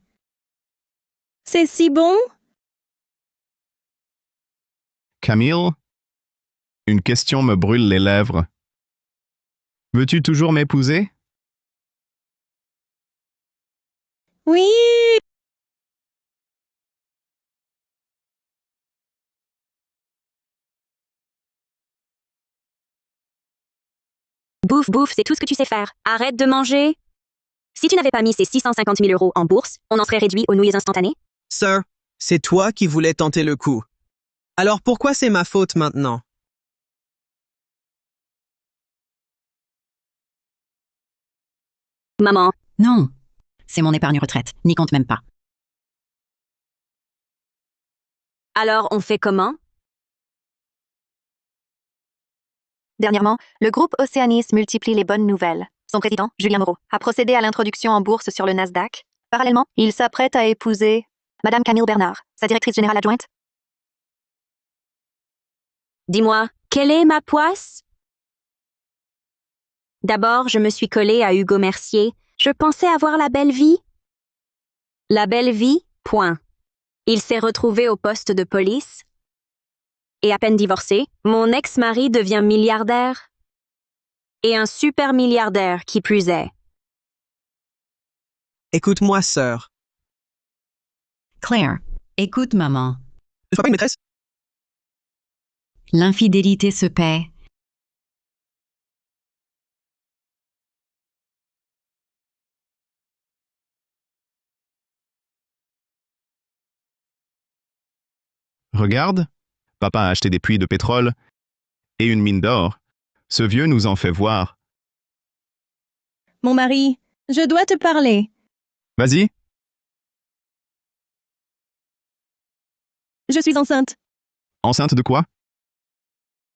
C'est si bon?
Camille? Une question me brûle les lèvres. Veux-tu toujours m'épouser?
Oui!
Bouffe, bouffe, c'est tout ce que tu sais faire. Arrête de manger. Si tu n'avais pas mis ces 650 000 € en bourse, on en serait réduit aux nouilles instantanées?
Sir, c'est toi qui voulais tenter le coup. Alors pourquoi c'est ma faute maintenant?
Maman,
Non. C'est mon épargne retraite. N'y compte même pas.
alors on fait comment?
Dernièrement, le groupe Oceanis multiplie les bonnes nouvelles. Son président, Julien Moreau, a procédé à l'introduction en bourse sur le Nasdaq. Parallèlement, il s'apprête à épouser Madame Camille Bernard, sa directrice générale adjointe.
Dis-moi, quelle est ma poisse? D'abord, je me suis collée à Hugo Mercier. Je pensais avoir la belle vie. La belle vie, point. Il s'est retrouvé au poste de police. Et à peine divorcé, mon ex-mari devient milliardaire. Et un super milliardaire qui plus est.
Écoute-moi, sœur.
Claire, écoute maman.
Ne sois pas une maîtresse.
L'infidélité se paie.
Regarde, papa a acheté des puits de pétrole et une mine d'or. Ce vieux nous en fait voir.
Mon mari, je dois te parler.
Vas-y,
Je suis enceinte.
enceinte de quoi?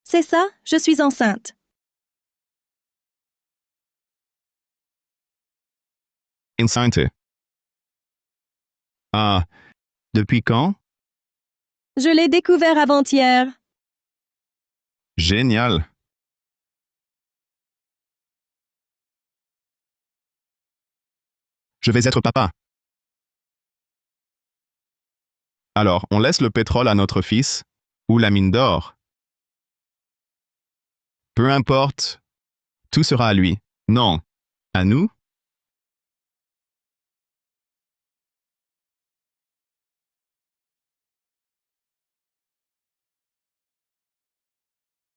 C'est ça, je suis enceinte.
Enceinte. Ah, depuis quand?
Je l'ai découvert avant-hier.
Génial. Je vais être papa. Alors, on laisse le pétrole à notre fils ou la mine d'or? Peu importe, tout sera à lui. Non, à nous?